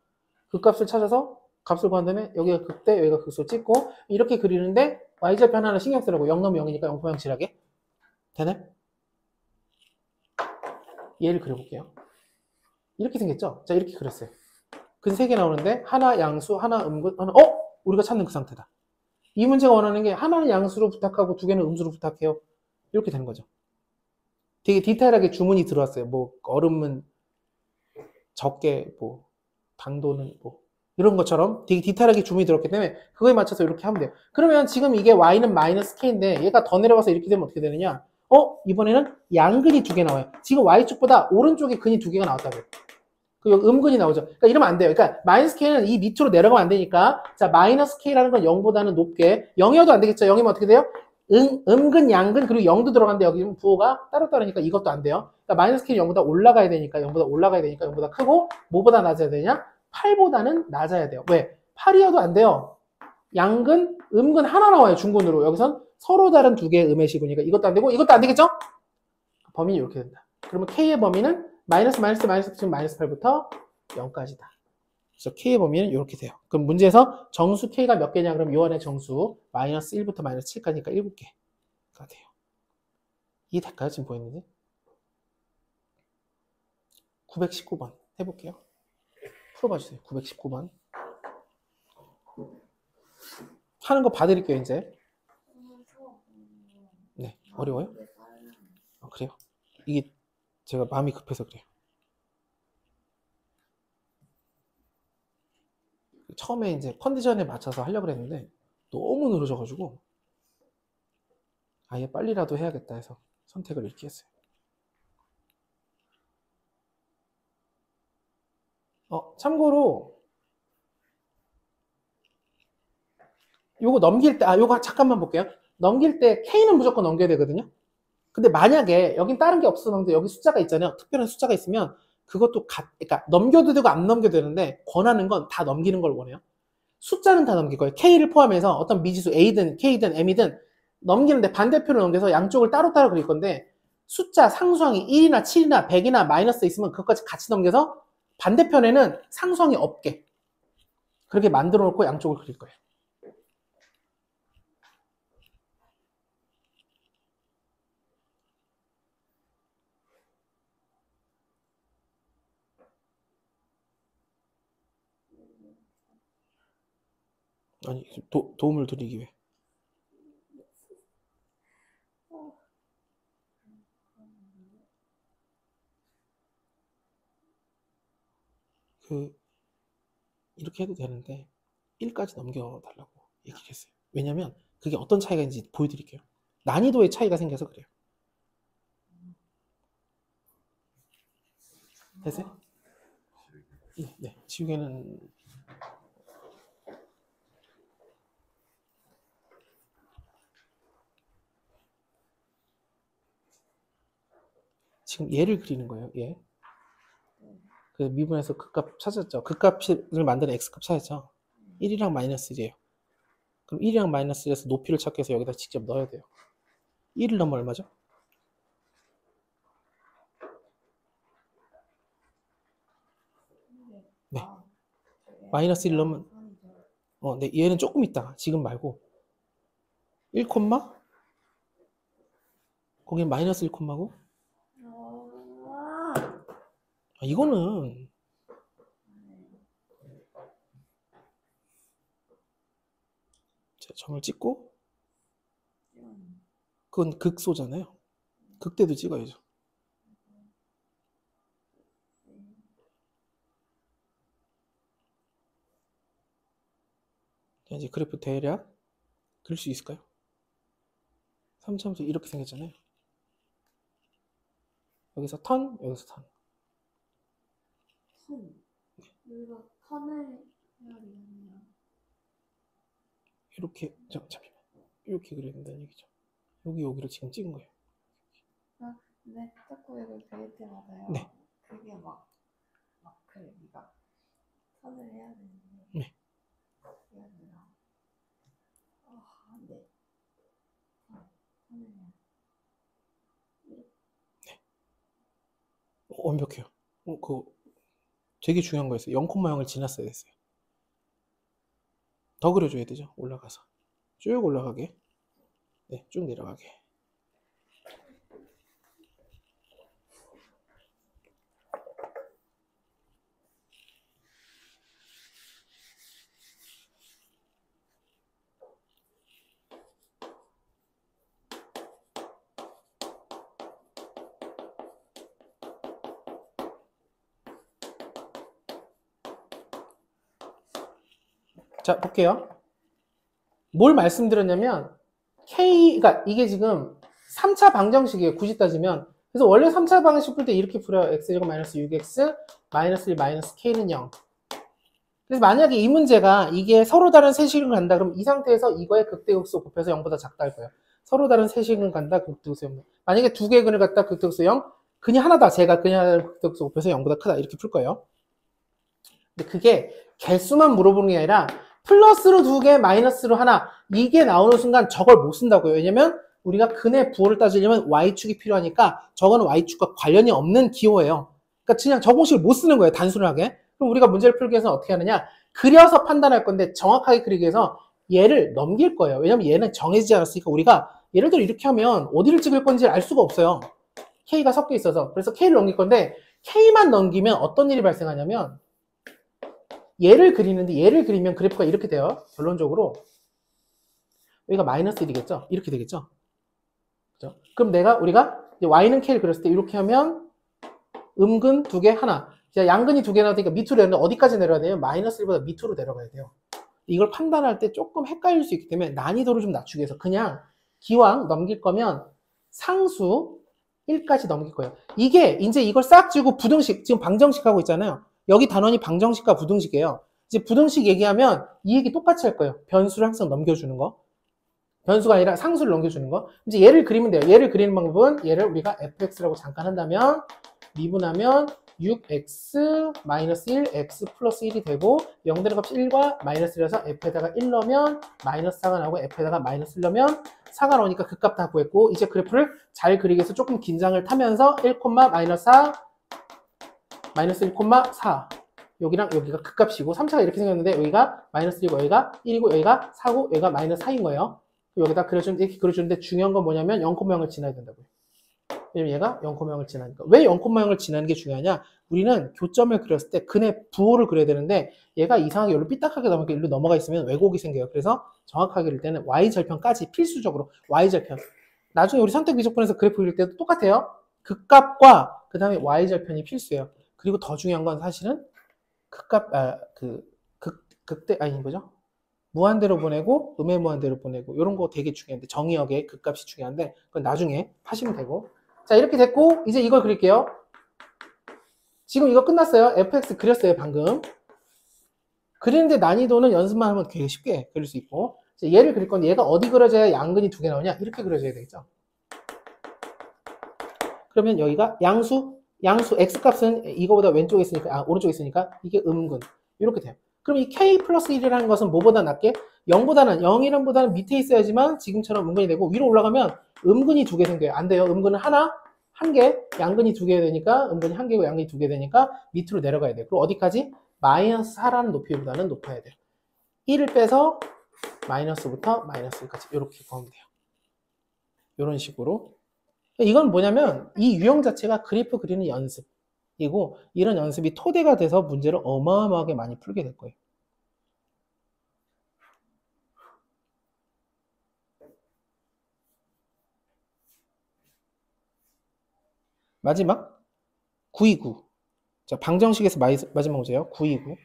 극값을 찾아서 값을 구한 다음에 여기가 극대 여기가 극소 찍고 이렇게 그리는데 y절편 하나 신경 쓰라고. 0 넣으면 0이니까 0,0 칠하게 되네? 얘를 그려볼게요. 이렇게 생겼죠? 자 이렇게 그렸어요. 근 3개 나오는데 하나 양수 하나 음근 하나 우리가 찾는 그 상태다. 이 문제가 원하는 게 하나는 양수로 부탁하고 2개는 음수로 부탁해요. 이렇게 되는 거죠. 되게 디테일하게 주문이 들어왔어요. 뭐 얼음은 적게 뭐 당도는 뭐 이런 것처럼 되게 디테일하게 주문이 들어왔기 때문에 그거에 맞춰서 이렇게 하면 돼요. 그러면 지금 이게 y는 마이너스 k인데 얘가 더 내려가서 이렇게 되면 어떻게 되느냐? 이번에는 양근이 2개 나와요. 지금 y축보다 오른쪽에 근이 2개가 나왔다고요. 그 음근이 나오죠. 그러니까 이러면 안 돼요. 그러니까 마이너스 k는 이 밑으로 내려가면 안 되니까 자 마이너스 k라는 건 0보다는 높게 0이어도 안 되겠죠. 0이면 어떻게 돼요? 음근, 양근, 그리고 0도 들어간데 여기 부호가 따로따로니까 이것도 안 돼요. 그러니까 마이너스 k는 0보다 올라가야 되니까 0보다 크고 뭐보다 낮아야 되냐? 8보다는 낮아야 돼요. 왜? 8이어도 안 돼요. 양근, 음근 하나 나와요. 중근으로. 여기선 서로 다른 2개의 음의 시분이니까 이것도 안 되고 이것도 안 되겠죠? 범위는 이렇게 된다. 그러면 k의 범위는 마이너스 8부터 0까지다. 그래서 k의 범위는 이렇게 돼요. 그럼 문제에서 정수 k가 몇 개냐? 그럼 요 안에 정수 마이너스 1부터 마이너스 7까지니까 7개가 돼요. 이해될까요? 지금 보이는지? 919번 해볼게요. 풀어봐주세요. 919번. 하는 거 봐드릴게요, 이제. 네, 어려워요? 그래요? 이게 제가 마음이 급해서 그래요. 처음에 이제 컨디션에 맞춰서 하려고 했는데 너무 늘어져가지고 아예 빨리라도 해야겠다 해서 선택을 이렇게 했어요. 참고로 요거 넘길 때 요거 잠깐만 볼게요. 넘길 때 K는 무조건 넘겨야 되거든요. 근데 만약에 여긴 다른 게 없어 넘는데 여기 숫자가 있잖아요. 특별한 숫자가 있으면 그것도 그러니까 넘겨도 되고 안 넘겨도 되는데 권하는 건 다 넘기는 걸 원해요. 숫자는 다 넘길 거예요. K를 포함해서 어떤 미지수 A든 K든 M이든 넘기는데 반대표를 넘겨서 양쪽을 따로따로 그릴 건데 숫자 상수항이 1이나 7이나 100이나 마이너스 있으면 그것까지 같이 넘겨서 반대편에는 상수항이 없게 그렇게 만들어 놓고 양쪽을 그릴 거예요. 아니 도움을 드리기 위해. 이렇게 해도 되는데 1까지 넘겨달라고 얘기를 했어요. 왜냐면 그게 어떤 차이가 있는지 보여드릴게요. 난이도의 차이가 생겨서 그래요. 됐어요? 네, 지우개는 지금 얘를 그리는 거예요. 얘. 그 미분에서 극값 찾았죠. 극값을 만드는 x값 찾았죠. 1이랑 마이너스 1이에요. 그럼 1이랑 마이너스 1에서 높이를 찾기 위해서 여기다 직접 넣어야 돼요. 1을 넣으면 얼마죠? 네. 마이너스 1 넣으면 네, 얘는 조금 있다가 지금 말고 1, 거기는 마이너스 1, 고 이거는 자, 점을 찍고 그건 극소잖아요. 극대도 찍어야죠. 자, 이제 그래프 대략 그릴 수 있을까요? 3차원에서 이렇게 생겼잖아요. 여기서 턴, 여기서 턴. 여기가 턴을 해야 되겠네요. 이렇게, 잠시만. 이렇게 그려야 된다는 얘기죠. 여기를 지금 찍은 거예요. 근데 자꾸 이걸 그릴 때마다요. 네. 그게 그래, 네가 턴을 해야 되는데. 네. 해야 되나? 안 돼. 턴을 해야 돼. 완벽해요. 되게 중요한 거였어요. 0,0을 지났어야 됐어요. 더 그려줘야 되죠. 올라가서. 쭉 올라가게. 네, 쭉 내려가게. 자, 볼게요. 뭘 말씀드렸냐면 그러니까 이게 지금 3차 방정식이에요. 굳이 따지면. 그래서 원래 3차 방정식 풀 때 이렇게 풀어요. x제곱 마이너스 6x 마이너스 1 마이너스 k는 0. 그래서 만약에 이 문제가 이게 서로 다른 세식을 간다 그러면 이 상태에서 이거의 극대극소 곱해서 0보다 작다 할 거예요. 서로 다른 세식을 간다 극대극소 0. 만약에 두 개의 근을 갖다 극대극소 0, 근이 하나다. 제가 근이 하나를 극대극소 곱해서 0보다 크다. 이렇게 풀 거예요. 근데 그게 개수만 물어보는 게 아니라 플러스로 2개, 마이너스로 하나 이게 나오는 순간 저걸 못 쓴다고요. 왜냐면 우리가 근의 부호를 따지려면 y축이 필요하니까 저거는 y축과 관련이 없는 기호예요. 그러니까 그냥 저 공식을 못 쓰는 거예요. 단순하게. 그럼 우리가 문제를 풀기 위해서 어떻게 하느냐. 그려서 판단할 건데 정확하게 그리기 위해서 얘를 넘길 거예요. 왜냐면 얘는 정해지지 않았으니까 우리가 예를 들어 이렇게 하면 어디를 찍을 건지 알 수가 없어요. K가 섞여 있어서. 그래서 K를 넘길 건데 K만 넘기면 어떤 일이 발생하냐면 얘를 그리는데 얘를 그리면 그래프가 이렇게 돼요. 결론적으로 여기가 마이너스 1이겠죠? 이렇게 되겠죠? 그죠? 그럼 우리가 이제 y는 k를 그렸을 때 이렇게 하면 음근 2개 하나. 양근이 2개 나오니까 밑으로 내려는데 어디까지 내려야 돼요? 마이너스 1보다 밑으로 내려가야 돼요. 이걸 판단할 때 조금 헷갈릴 수 있기 때문에 난이도를 좀 낮추기 위해서 그냥 기왕 넘길 거면 상수 1까지 넘길 거예요. 이게 이제 이걸 싹 지우고 부등식, 지금 방정식 하고 있잖아요. 여기 단원이 방정식과 부등식이에요. 이제 부등식 얘기하면 이 얘기 똑같이 할 거예요. 변수를 항상 넘겨주는 거. 변수가 아니라 상수를 넘겨주는 거. 이제 얘를 그리면 돼요. 얘를 그리는 방법은 얘를 우리가 fx라고 잠깐 한다면 미분하면 6x-1 x 플러스 1이 되고 0 되는 값이 1과 마이너스 1이라서 f에다가 1 넣으면 마이너스 4가 나오고 f에다가 마이너스 1 넣으면 4가 나오니까 그 값 다 구했고 이제 그래프를 잘 그리기 위해서 조금 긴장을 타면서 1, 마이너스 4 마이너스 1, 4 여기랑 여기가 극값이고 3차가 이렇게 생겼는데 여기가 마이너스 1이고 여기가 1이고 여기가 4고 여기가 마이너스 4인 거예요. 여기다 이렇게 그려주는데 중요한 건 뭐냐면 0,0을 지나야 된다고요. 왜냐면 얘가 0,0을 지나니까. 왜 0,0을 지나는 게 중요하냐? 우리는 교점을 그렸을 때 근의 부호를 그려야 되는데 얘가 이상하게 여기로 삐딱하게 넘어가 일로 넘어가 있으면 왜곡이 생겨요. 그래서 정확하게 그릴 때는 y절편까지 필수적으로 y절편. 나중에 우리 선택 미적분에서 그래프 그릴 때도 똑같아요. 극값과 그 다음에 y절편이 필수예요. 그리고 더 중요한 건 사실은 무한대로 보내고 음의 무한대로 보내고 이런 거 되게 중요한데 정의역의 극값이 중요한데 그건 나중에 하시면 되고. 자, 이렇게 됐고 이제 이걸 그릴게요. 지금 이거 끝났어요. fx 그렸어요. 방금 그리는데 난이도는 연습만 하면 되게 쉽게 그릴 수 있고. 얘를 그릴 건데 얘가 어디 그려져야 양근이 2개 나오냐? 이렇게 그려져야 되겠죠. 그러면 여기가 양수 x값은 이거보다 왼쪽에 있으니까, 오른쪽에 있으니까 이게 음근. 이렇게 돼요. 그럼 이 k 플러스 1이라는 것은 뭐보다 낮게? 0이란보다는 밑에 있어야지만 지금처럼 음근이 되고, 위로 올라가면 음근이 두 개 생겨요. 안 돼요. 음근은 한 개, 양근이 두 개 되니까, 음근이 한 개고 양근이 두 개 되니까 밑으로 내려가야 돼요. 그리고 어디까지? 마이너스 4라는 높이보다는 높아야 돼요. 1을 빼서 마이너스부터 마이너스 1까지 이렇게 구하면 돼요. 이런 식으로. 이건 뭐냐면 이 유형 자체가 그래프 그리는 연습이고, 이런 연습이 토대가 돼서 문제를 어마어마하게 많이 풀게 될 거예요. 마지막 929. 자, 방정식에서 마지막 문제예요. 929.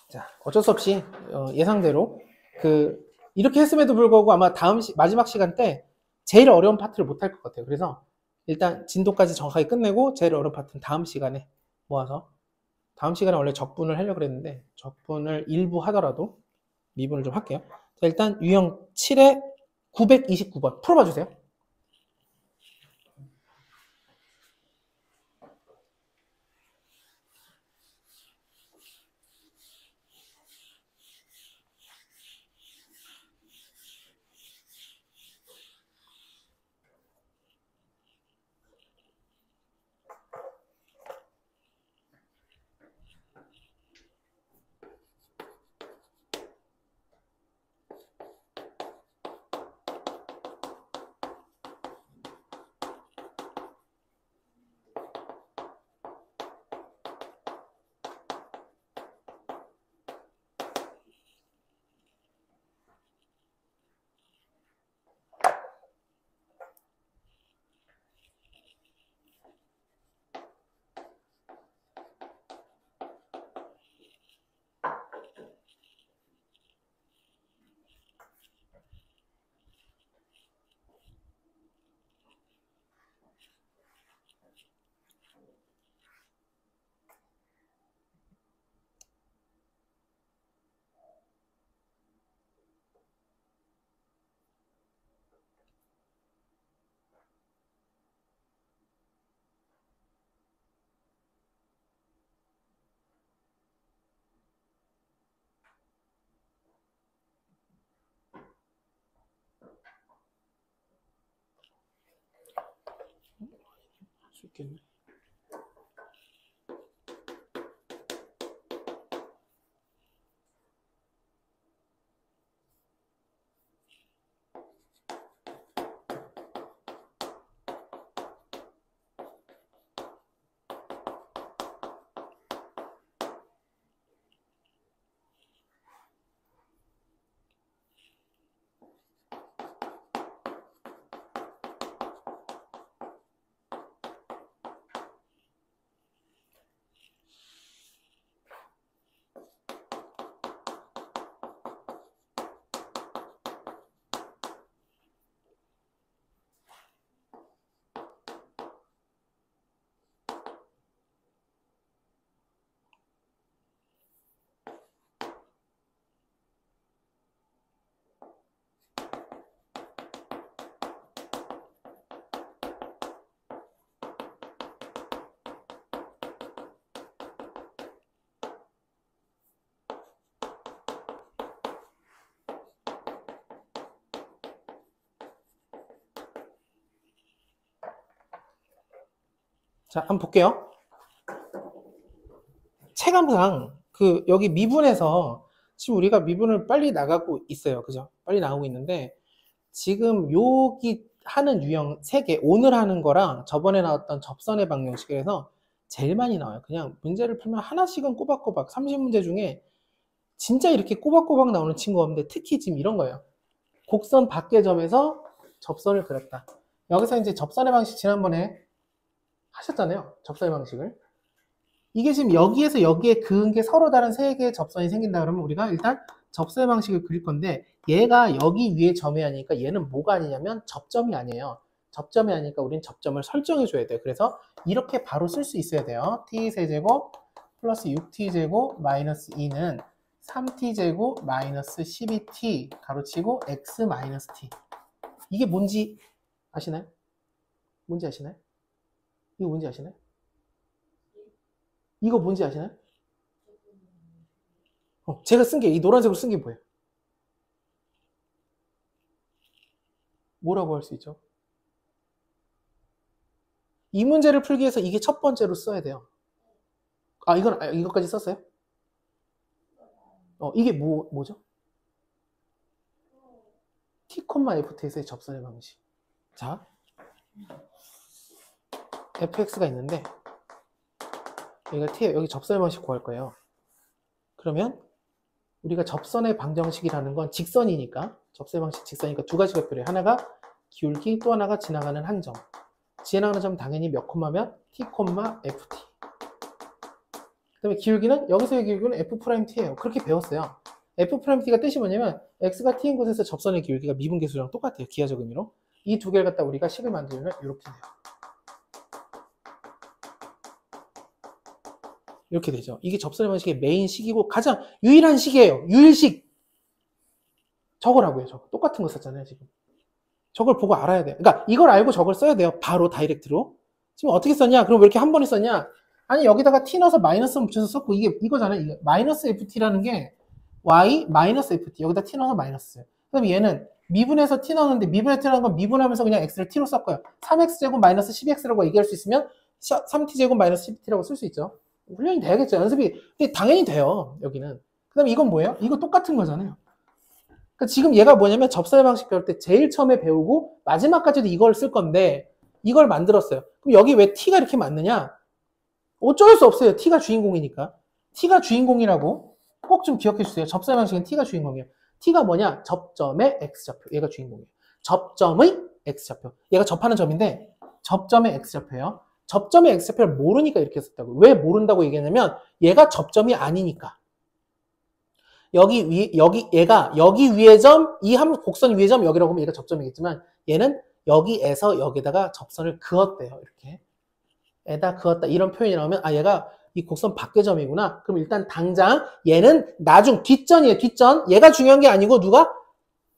자, 어쩔 수 없이 예상대로 이렇게 했음에도 불구하고 아마 마지막 시간 때 제일 어려운 파트를 못 할 것 같아요. 그래서 일단 진도까지 정확하게 끝내고 제일 어려운 파트는 다음 시간에 모아서, 다음 시간에 원래 적분을 하려고 그랬는데 적분을 일부 하더라도 미분을 좀 할게요. 자, 일단 유형 7의 929번 풀어봐 주세요. 할 수 있겠네. 자, 한번 볼게요. 체감상 여기 미분에서 지금 우리가 미분을 빨리 나가고 있어요. 그죠? 빨리 나가고 있는데 지금 여기 하는 유형 3개, 오늘 하는 거랑 저번에 나왔던 접선의 방정식에서 제일 많이 나와요. 그냥 문제를 풀면 하나씩은 꼬박꼬박 30문제 중에 진짜 이렇게 꼬박꼬박 나오는 친구가 없는데, 특히 지금 이런 거예요. 곡선 밖의 점에서 접선을 그렸다. 여기서 이제 접선의 방식 지난번에 하셨잖아요. 접선의 방식을. 이게 지금 여기에서 여기에 그은 게 서로 다른 3개의 접선이 생긴다 그러면 우리가 일단 접선의 방식을 그릴 건데, 얘가 여기 위에 점이 아니니까 얘는 뭐가 아니냐면 접점이 아니에요. 접점이 아니니까 우린 접점을 설정해 줘야 돼요. 그래서 이렇게 바로 쓸 수 있어야 돼요. t세제곱 플러스 6t제곱 마이너스 2는 3t제곱 마이너스 12t 가로치고 x 마이너스 t. 이게 뭔지 아시나요? 뭔지 아시나요? 이거 뭔지 아시나요? 이거 뭔지 아시나요? 제가 쓴 게 이 노란색으로 쓴 게 뭐예요? 뭐라고 할 수 있죠? 이 문제를 풀기 위해서 이게 첫 번째로 써야 돼요. 이것까지 썼어요? 이게 뭐죠? t, ft에서의 접선의 방식. 자, fx가 있는데 여기가 t예요. 여기 접선의 방식 구할 거예요. 그러면 우리가 접선의 방정식이라는 건 직선이니까, 접선의 방식 직선이니까 두 가지가 필요해요. 하나가 기울기, 또 하나가 지나가는 한 점. 지나가는 점 당연히 몇 콤마면 t, ft. 그 다음에 기울기는, 여기서의 기울기는 f't예요. 그렇게 배웠어요. f't가 뜻이 뭐냐면 x가 t인 곳에서 접선의 기울기가 미분계수랑 똑같아요. 기하적 의미로. 이 두 개를 갖다 우리가 식을 만들면 이렇게 돼요. 이렇게 되죠. 이게 접선의 방식의 메인 식이고 가장 유일한 식이에요. 유일식. 저거라고요. 저거. 똑같은 거 썼잖아요. 지금. 저걸 보고 알아야 돼요. 그러니까 이걸 알고 저걸 써야 돼요. 바로 다이렉트로. 지금 어떻게 썼냐? 그럼 왜 이렇게 한 번에 썼냐? 아니 여기다가 t 넣어서 마이너스 붙여서 썼고 이게 이거잖아요. 이게 마이너스 ft라는 게 y 마이너스 ft. 여기다 t 넣어서 마이너스. 그럼 얘는 미분해서 t 넣었는데 미분해서 t 넣은 건 미분하면서 그냥 x를 t로 썼고요. 3x제곱 마이너스 12x라고 얘기할 수 있으면 3t제곱 마이너스 12t라고 쓸 수 있죠. 훈련이 돼야겠죠. 연습이 당연히 돼요. 여기는. 그 다음에 이건 뭐예요? 이거 똑같은 거잖아요. 그러니까 지금 얘가 뭐냐면 접선의 방식 배울 때 제일 처음에 배우고 마지막까지도 이걸 쓸 건데 이걸 만들었어요. 그럼 여기 왜 t가 이렇게 많느냐? 어쩔 수 없어요. t가 주인공이니까. t가 주인공이라고 꼭 좀 기억해 주세요. 접선의 방식은 t가 주인공이에요. t가 뭐냐? 접점의 x좌표. 얘가 주인공이에요. 접점의 x좌표. 얘가 접하는 점인데 접점의 x좌표예요. 접점의 x좌표를 모르니까 이렇게 썼다고. 왜 모른다고 얘기했냐면 얘가 접점이 아니니까. 여기 위의 점, 이 곡선 위의 점 여기라고 하면 얘가 접점이겠지만 얘는 여기에서 여기다가 접선을 그었대요. 이렇게. 에다 그었다. 이런 표현이 나오면 얘가 이 곡선 밖의 점이구나. 그럼 일단 당장 얘는 뒷전이에요. 뒷전. 얘가 중요한 게 아니고 누가?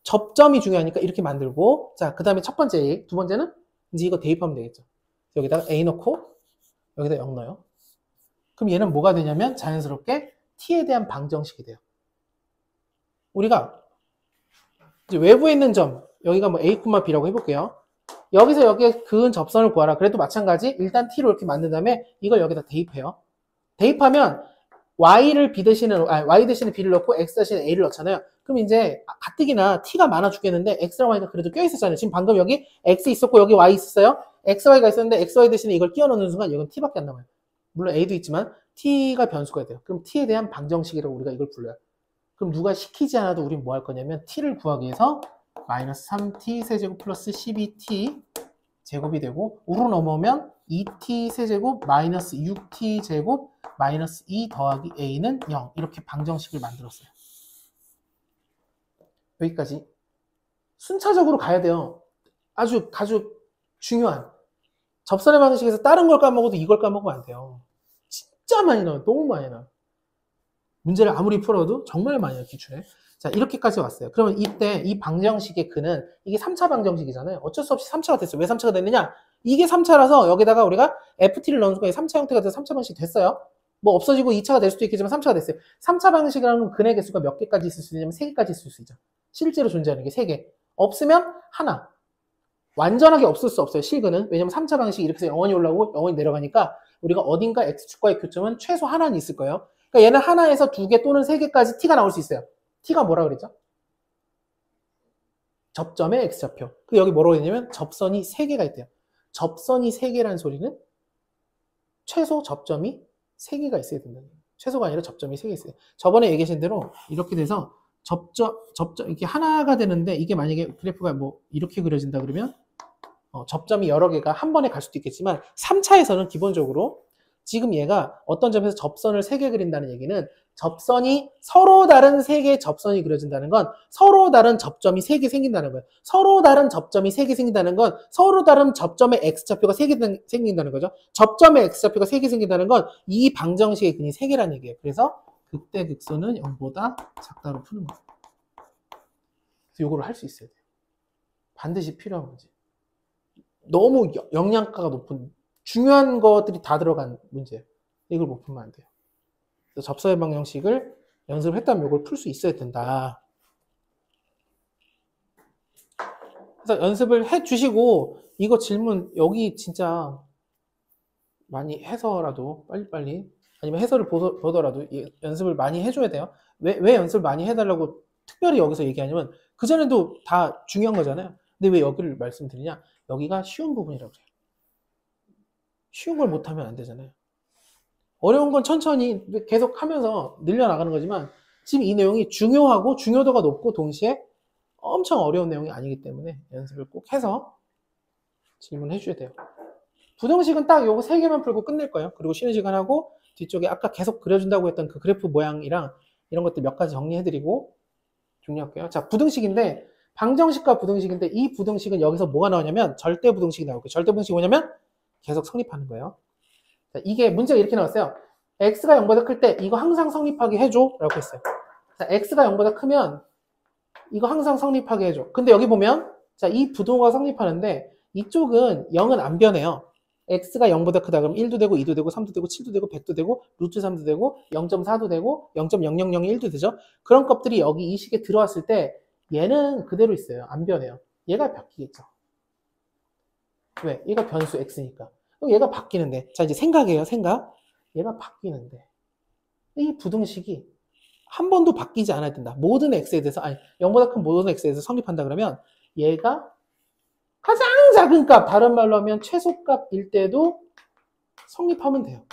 접점이 중요하니까 이렇게 만들고 자, 그 다음에 첫 번째, 두 번째는 이제 이거 대입하면 되겠죠. 여기다가 A 넣고 여기다 0 넣어요. 그럼 얘는 뭐가 되냐면 자연스럽게 t에 대한 방정식이 돼요. 우리가 이제 외부에 있는 점 여기가 뭐 A, B라고 해볼게요. 여기서 여기에 그은 접선을 구하라. 그래도 마찬가지 일단 t로 이렇게 만든 다음에 이걸 여기다 대입해요. 대입하면 y 대신에 b를 넣고 x 대신에 a를 넣잖아요. 그럼 이제 가뜩이나 t가 많아 죽겠는데 x랑 y가 그래도 껴있었잖아요. 지금 방금 여기 x 있었고 여기 y 있었어요. x, y가 있었는데 x, y 대신에 이걸 끼워 넣는 순간 이건 t밖에 안 남아요. 물론 a도 있지만 t가 변수가 돼요. 그럼 t에 대한 방정식이라고 우리가 이걸 불러요. 그럼 누가 시키지 않아도 우린 뭐 할 거냐면 t를 구하기 위해서 마이너스 3t 세제곱 플러스 12t 제곱이 되고 우로 넘어오면 2t 세제곱 마이너스 6t 제곱 마이너스 2 더하기 a는 0 이렇게 방정식을 만들었어요. 여기까지. 순차적으로 가야 돼요. 아주 중요한. 접선의 방식에서 다른 걸 까먹어도 이걸 까먹으면 안 돼요. 진짜 많이 나와요. 너무 많이 나와요. 문제를 아무리 풀어도 정말 많이 나와요. 기출에. 자, 이렇게까지 왔어요. 그러면 이때 이 방정식의 근은 이게 3차 방정식이잖아요. 어쩔 수 없이 3차가 됐어요. 왜 3차가 됐느냐? 이게 3차라서 여기다가 우리가 FT를 넣은 순간 3차 형태가 돼서 3차 방식이 됐어요. 뭐 없어지고 2차가 될 수도 있겠지만 3차가 됐어요. 3차 방식이라는 건 근의 개수가 몇 개까지 있을 수 있냐면 3개까지 있을 수 있죠. 실제로 존재하는 게 3개. 없으면 하나. 완전하게 없을 수 없어요. 실근은. 왜냐면 3차 방식이 이렇게 해서 영원히 올라오고 영원히 내려가니까 우리가 어딘가 X축과의 교점은 최소 하나는 있을 거예요. 그러니까 얘는 하나에서 2개 또는 3개까지 T가 나올 수 있어요. T가 뭐라 그랬죠? 접점의 X좌표. 여기 뭐라고 했냐면 접선이 3개가 있대요. 접선이 3개라는 소리는 최소 접점이 3개가 있어야 된다는 거예요. 최소가 아니라 접점이 3개 있어요. 저번에 얘기하신 대로 이렇게 돼서 접점 이렇게 하나가 되는데 이게 만약에 그래프가 뭐 이렇게 그려진다 그러면 접점이 여러 개가 한 번에 갈 수도 있겠지만 3차에서는 기본적으로 지금 얘가 어떤 점에서 접선을 3개 그린다는 얘기는 접선이 서로 다른 3개의 접선이 그려진다는 건 서로 다른 접점이 3개 생긴다는 거예요. 서로 다른 접점이 3개 생긴다는 건 서로 다른 접점의 X좌표가 3개 생긴다는 거죠. 접점의 X좌표가 3개 생긴다는 건 이 방정식의 근이 3개라는 얘기예요. 그래서 극대 극소는 0보다 작다로 푸는 거예요. 그래서 이거를 할 수 있어야 돼요. 반드시 필요한 문제. 너무 영양가가 높은 중요한 것들이 다 들어간 문제예요. 이걸 못 풀면 안 돼요. 그래서 접서 방정식을 연습을 했다면 이걸 풀 수 있어야 된다. 그래서 연습을 해 주시고 이거 질문 여기 진짜 많이 해서라도 빨리빨리 아니면 해설을 보더라도 연습을 많이 해줘야 돼요. 왜 연습을 많이 해달라고 특별히 여기서 얘기하냐면 그전에도 다 중요한 거잖아요. 근데 왜 여기를 말씀드리냐? 여기가 쉬운 부분이라고 해요. 쉬운 걸 못하면 안 되잖아요. 어려운 건 천천히 계속 하면서 늘려나가는 거지만 지금 이 내용이 중요하고 중요도가 높고 동시에 엄청 어려운 내용이 아니기 때문에 연습을 꼭 해서 질문해 주셔야 돼요. 부등식은 딱 요거 3개만 풀고 끝낼 거예요. 그리고 쉬는 시간 하고 뒤쪽에 아까 계속 그려준다고 했던 그 그래프 모양이랑 이런 것들 몇 가지 정리해드리고 종료할게요. 자, 부등식인데 방정식과 부등식인데 이 부등식은 여기서 뭐가 나오냐면 절대 부등식이 나올게요. 절대 부등식이 뭐냐면 계속 성립하는 거예요. 자, 이게 문제가 이렇게 나왔어요. x가 0보다 클 때 이거 항상 성립하게 해줘 라고 했어요. 자, x가 0보다 크면 이거 항상 성립하게 해줘. 근데 여기 보면 자, 이 부동호가 성립하는데 이쪽은 0은 안 변해요. x가 0보다 크다 그러면 1도 되고 2도 되고 3도 되고 7도 되고 100도 되고 루트 3도 되고 0.4도 되고 0.0001도 되죠. 그런 값들이 여기 이 식에 들어왔을 때 얘는 그대로 있어요. 안 변해요. 얘가 바뀌겠죠. 왜? 얘가 변수 x니까. 그럼 얘가 바뀌는데 자 이제 생각이에요. 생각. 얘가 바뀌는데 이 부등식이 한 번도 바뀌지 않아야 된다. 모든 x에 대해서 아니 0보다 큰 모든 x에 대해서 성립한다 그러면 얘가 가장 작은 값, 다른 말로 하면 최소값일 때도 성립하면 돼요.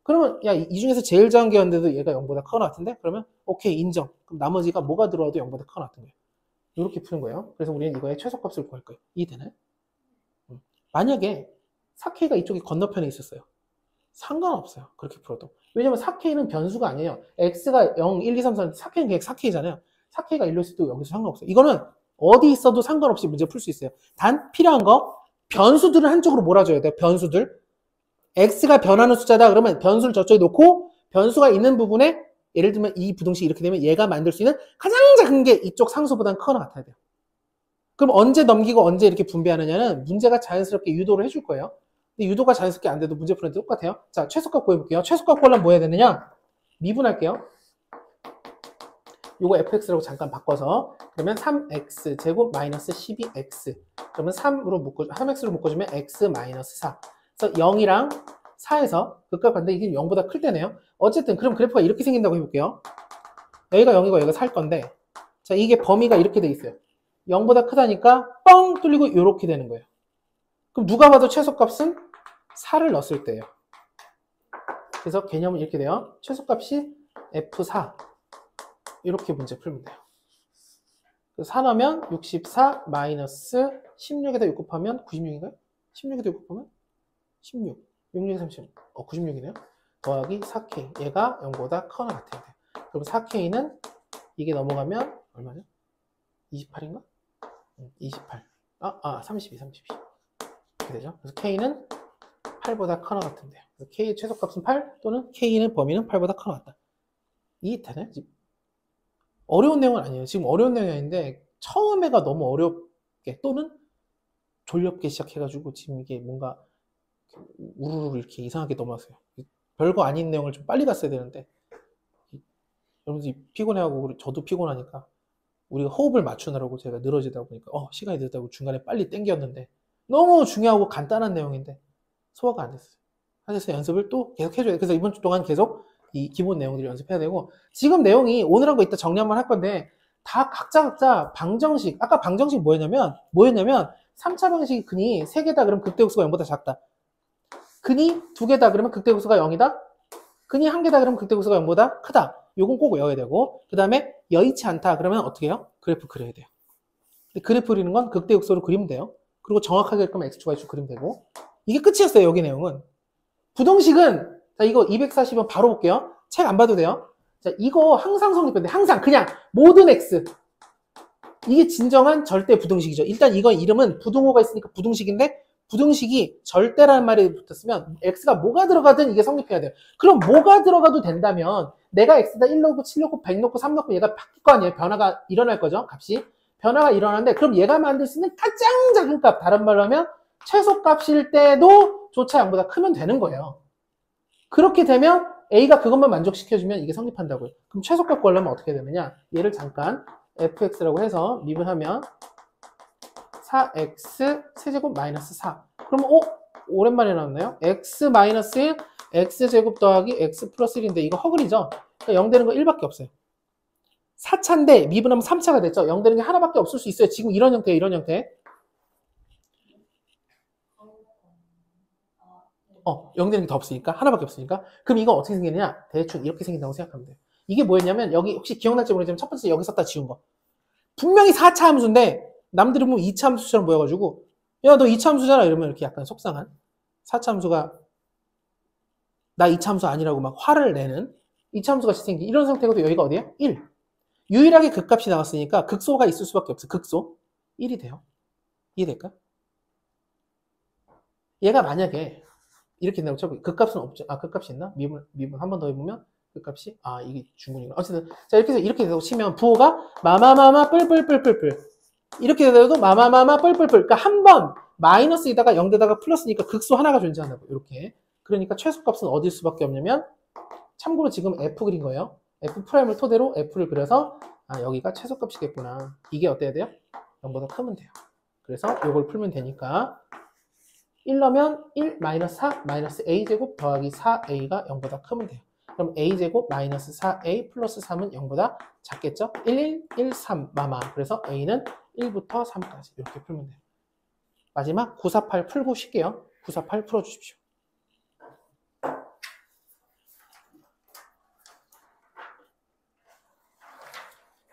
그러면 야, 이 중에서 제일 작은 게였는데도 얘가 0보다 커 나왔던데? 그러면 오케이 인정. 그럼 나머지가 뭐가 들어와도 0보다 커 나왔던 거예요. 이렇게 푸는 거예요. 그래서 우리는 이거의 최소값을 구할 거예요. 이해되나요? 만약에 4K가 이쪽에 건너편에 있었어요. 상관없어요. 그렇게 풀어도. 왜냐면 4K는 변수가 아니에요. X가 0, 1, 2, 3, 4, 4K는 그냥 4K잖아요. 4K가 1로 있을 때 여기서 상관없어요. 이거는 어디 있어도 상관없이 문제 풀 수 있어요. 단 필요한 거 변수들은 한쪽으로 몰아줘야 돼요. 변수들. X가 변하는 숫자다 그러면 변수를 저쪽에 놓고 변수가 있는 부분에 예를 들면 이 부등식이 이렇게 되면 얘가 만들 수 있는 가장 작은 게 이쪽 상수보다는 커나 같아야 돼요. 그럼 언제 넘기고 언제 이렇게 분배하느냐는 문제가 자연스럽게 유도를 해줄 거예요. 근데 유도가 자연스럽게 안 돼도 문제 푸는데 똑같아요. 자, 최소값 구해볼게요. 최소값 구하려면 뭐 해야 되느냐? 미분할게요. 요거 fx라고 잠깐 바꿔서 그러면 3x 제곱 마이너스 12x 그러면 3x로 묶어주면 x 마이너스 4 그래서 0이랑 4에서 극과 반대 이게 0보다 클 때네요. 어쨌든 그럼 그래프가 이렇게 생긴다고 해볼게요. 여기가 0이고 여기가 4일 건데 자 이게 범위가 이렇게 돼 있어요. 0보다 크다니까 뻥 뚫리고 이렇게 되는 거예요. 그럼 누가 봐도 최소값은 4를 넣었을 때예요. 그래서 개념은 이렇게 돼요. 최소값이 f4 이렇게 문제 풀면 돼요. 4 넣으면 64 마이너스 16에다 6 곱하면 96인가요? 16에다 6 곱하면 16 66에 36 96이네요. 더하기 4K 얘가 0보다 커나 같아야 돼요. 그럼 4K는 이게 넘어가면 얼마죠? 28인가? 28 32 이렇게 되죠. 그래서 K는 8보다 커나 같은데요. 그래서 K의 최소값은 8 또는 K는 범위는 8보다 커나 같다. 이해되나요? 어려운 내용은 아니에요. 지금 어려운 내용이 아닌데 처음에가 너무 어렵게 또는 졸렵게 시작해가지고 지금 이게 뭔가 우르르 이렇게 이상하게 넘어갔어요. 별거 아닌 내용을 좀 빨리 갔어야 되는데 여러분들이 피곤해하고 저도 피곤하니까 우리가 호흡을 맞추느라고 제가 늘어지다 보니까 시간이 늦다고 중간에 빨리 땡겼는데 너무 중요하고 간단한 내용인데 소화가 안 됐어요. 그래서 연습을 또 계속 해줘야 돼요. 그래서 이번 주 동안 계속 이 기본 내용들을 연습해야 되고 지금 내용이 오늘 한 거 이따 정리 한번 할 건데 다 각자 방정식 아까 방정식 뭐였냐면 3차 방식이 근이 3개다 그러면 극대국수가 0보다 작다. 근이 2개다 그러면 극대국수가 0이다. 근이 1개다 그러면 극대국수가 0보다 크다. 요건 꼭 외워야 되고 그 다음에 여의치 않다 그러면 어떻게 해요? 그래프 그려야 돼요. 그래프 그리는 건 극대국수로 그리면 돼요. 그리고 정확하게 그러면 x축 y축 그리면 되고 이게 끝이었어요. 여기 내용은. 부등식은 자 이거 240원 바로 볼게요. 책 안 봐도 돼요. 자 이거 항상 성립인데 항상 그냥 모든 x 이게 진정한 절대 부등식이죠. 일단 이건 이름은 부등호가 있으니까 부등식인데 부등식이 절대라는 말이 붙었으면 x가 뭐가 들어가든 이게 성립해야 돼요. 그럼 뭐가 들어가도 된다면 내가 x다 1 넣고 7 넣고 100 넣고 3 넣고 얘가 바뀔 거 아니에요. 변화가 일어날 거죠. 값이. 변화가 일어나는데 그럼 얘가 만들 수 있는 가장 작은 값 다른 말로 하면 최소값일 때도 조차 0보다 크면 되는 거예요. 그렇게 되면 A가 그것만 만족시켜주면 이게 성립한다고요. 그럼 최소값 구하려면 어떻게 되느냐? 얘를 잠깐 fx라고 해서 미분하면 4x 세제곱 마이너스 4. 그러면 오랜만에 나왔네요. x 마이너스 1, x제곱 더하기 x 플러스 1인데 이거 허글이죠? 그러니까 0 되는 거 1밖에 없어요. 4차인데 미분하면 3차가 됐죠? 0 되는 게 하나밖에 없을 수 있어요. 지금 이런 형태, 이런 형태. 0 되는 게 더 없으니까, 하나밖에 없으니까. 그럼 이거 어떻게 생기느냐? 대충 이렇게 생긴다고 생각하면 돼요. 이게 뭐였냐면, 여기 혹시 기억날지 모르지만 첫 번째 여기 썼다 지운 거. 분명히 4차 함수인데, 남들이 보면 2차 함수처럼 보여가지고, 야, 너 2차 함수잖아. 이러면 이렇게 약간 속상한. 4차 함수가, 나 2차 함수 아니라고 막 화를 내는 2차 함수 같이 생긴 이런 상태거든. 여기가 어디야? 1. 유일하게 극값이 나왔으니까 극소가 있을 수밖에 없어. 극소. 1이 돼요. 이해될까? 얘가 만약에, 이렇게 된다고 쳐볼게요. 극값은 없죠. 극값이 있나? 미분 한 번 더 해보면 극값이 이게 중근이구나. 어쨌든 자 이렇게 된다고 치면 부호가 마마마마 뿔뿔뿔뿔뿔 이렇게 돼도 마마마마 뿔뿔뿔. 그러니까 한 번 마이너스에다가 0대다가 플러스니까 극소 하나가 존재한다고. 이렇게. 그러니까 최소값은 어딜 수밖에 없냐면 참고로 지금 f 그린 거예요. f 프라임을 토대로 f를 그려서 여기가 최소값이겠구나. 이게 어때야 돼요? 0보다 크면 돼요. 그래서 이걸 풀면 되니까 1 넣으면 1 마이너스 4 마이너스 a제곱 더하기 4a가 0보다 크면 돼요. 그럼 a제곱 마이너스 4a 플러스 3은 0보다 작겠죠? 1, 1, 1, 3 마마. 그래서 a는 1부터 3까지 이렇게 풀면 돼요. 마지막 948 풀고 쉴게요. 948 풀어주십시오.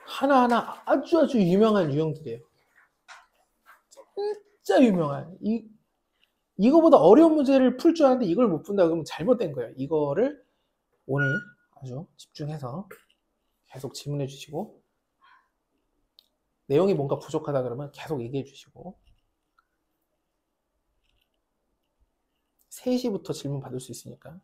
하나하나 아주 유명한 유형들이에요. 진짜 유명한. 이거보다 어려운 문제를 풀 줄 아는데 이걸 못 푼다 그러면 잘못된 거예요. 이거를 오늘 아주 집중해서 계속 질문해 주시고 내용이 뭔가 부족하다 그러면 계속 얘기해 주시고 3시부터 질문 받을 수 있으니까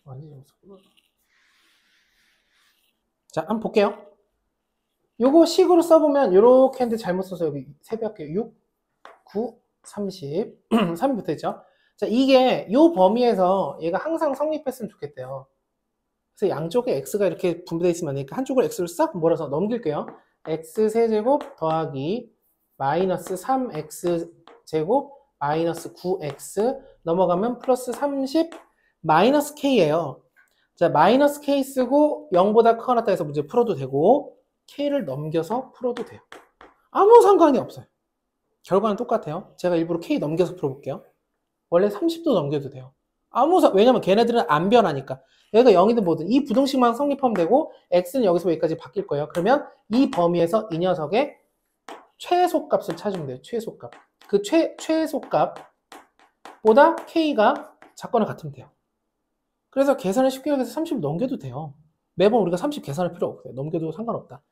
완전히 자, 한번 볼게요. 요거 식으로 써보면 요렇게 했는데 잘못 써서 여기 세배할게요. 6, 9, 30 3이 붙어있죠. 자, 이게 요 범위에서 얘가 항상 성립했으면 좋겠대요. 그래서 양쪽에 x가 이렇게 분배되어 있으면 안 되니까 한쪽을 x를 싹 몰아서 넘길게요. x 세제곱 더하기 마이너스 3x 제곱 마이너스 9x 넘어가면 플러스 30 마이너스 k예요. 자, 마이너스 k 쓰고 0보다 크거나 같다 해서 문제 풀어도 되고 k를 넘겨서 풀어도 돼요. 아무 상관이 없어요. 결과는 똑같아요. 제가 일부러 k 넘겨서 풀어볼게요. 원래 30도 넘겨도 돼요. 왜냐면 걔네들은 안 변하니까. 얘가 0이든 뭐든 이 부등식만 성립하면 되고 x는 여기서 여기까지 바뀔 거예요. 그러면 이 범위에서 이 녀석의 최소값을 찾으면 돼요. 최소값. 그 최소값보다 k가 작거나 같으면 돼요. 그래서 계산을 쉽게 하기 위해서 30을 넘겨도 돼요. 매번 우리가 30 계산할 필요 없어요. 넘겨도 상관없다.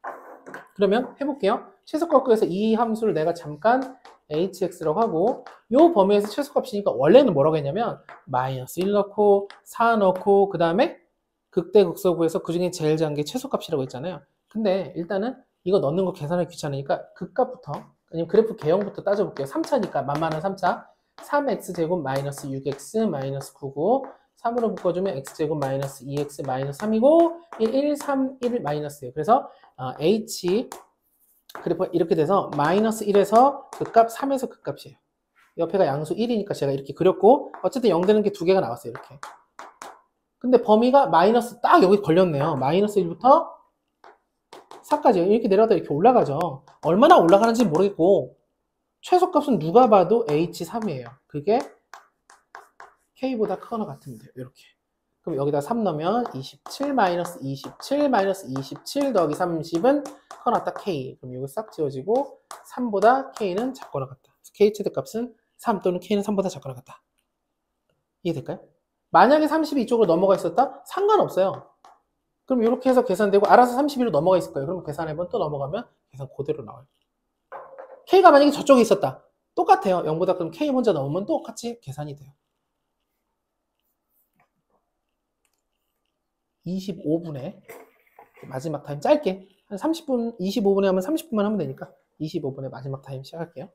그러면 해볼게요. 최소값 구해서 이 함수를 내가 잠깐 hx라고 하고 이 범위에서 최소값이니까 원래는 뭐라고 했냐면 마이너스 1 넣고 4 넣고 그 다음에 극대극소 구해서 그 중에 제일 작은 게 최소값이라고 했잖아요. 근데 일단은 이거 넣는 거 계산하기 귀찮으니까 극값부터 아니면 그래프 개형부터 따져볼게요. 3차니까 만만한 3차 3x제곱 마이너스 6x 마이너스 9고 3으로 묶어주면 x제곱 마이너스 2x 마이너스 3이고 1, 3, 1 마이너스예요. 그래서 h 그래프 이렇게 돼서 마이너스 1에서 극값 3에서 극값이에요. 옆에가 양수 1이니까 제가 이렇게 그렸고 어쨌든 0 되는 게 두 개가 나왔어요. 이렇게. 근데 범위가 마이너스 딱 여기 걸렸네요. 마이너스 1부터 4까지 이렇게 내려가다 이렇게 올라가죠. 얼마나 올라가는지 모르겠고 최소값은 누가 봐도 h3이에요. 그게 k보다 크거나 같으면 돼요. 이렇게. 그럼 여기다 3 넣으면 27 마이너스 27 마이너스 27 더하기 30은 크거나 같다 k. 그럼 이거 싹 지워지고 3보다 k는 작거나 같다. 그래서 k 최대값은 3 또는 k는 3보다 작거나 같다. 이해될까요? 만약에 30이 이쪽으로 넘어가 있었다? 상관없어요. 그럼 이렇게 해서 계산되고 알아서 31로 넘어가 있을 거예요. 그럼 계산해보면 또 넘어가면 계산 그대로 나와요. k가 만약에 저쪽에 있었다. 똑같아요. 0보다 그럼 k 먼저 넣으면 똑같이 계산이 돼요. 25분에 마지막 타임 짧게 한 30분, 25분에 하면 30분만 하면 되니까 25분에 마지막 타임 시작할게요.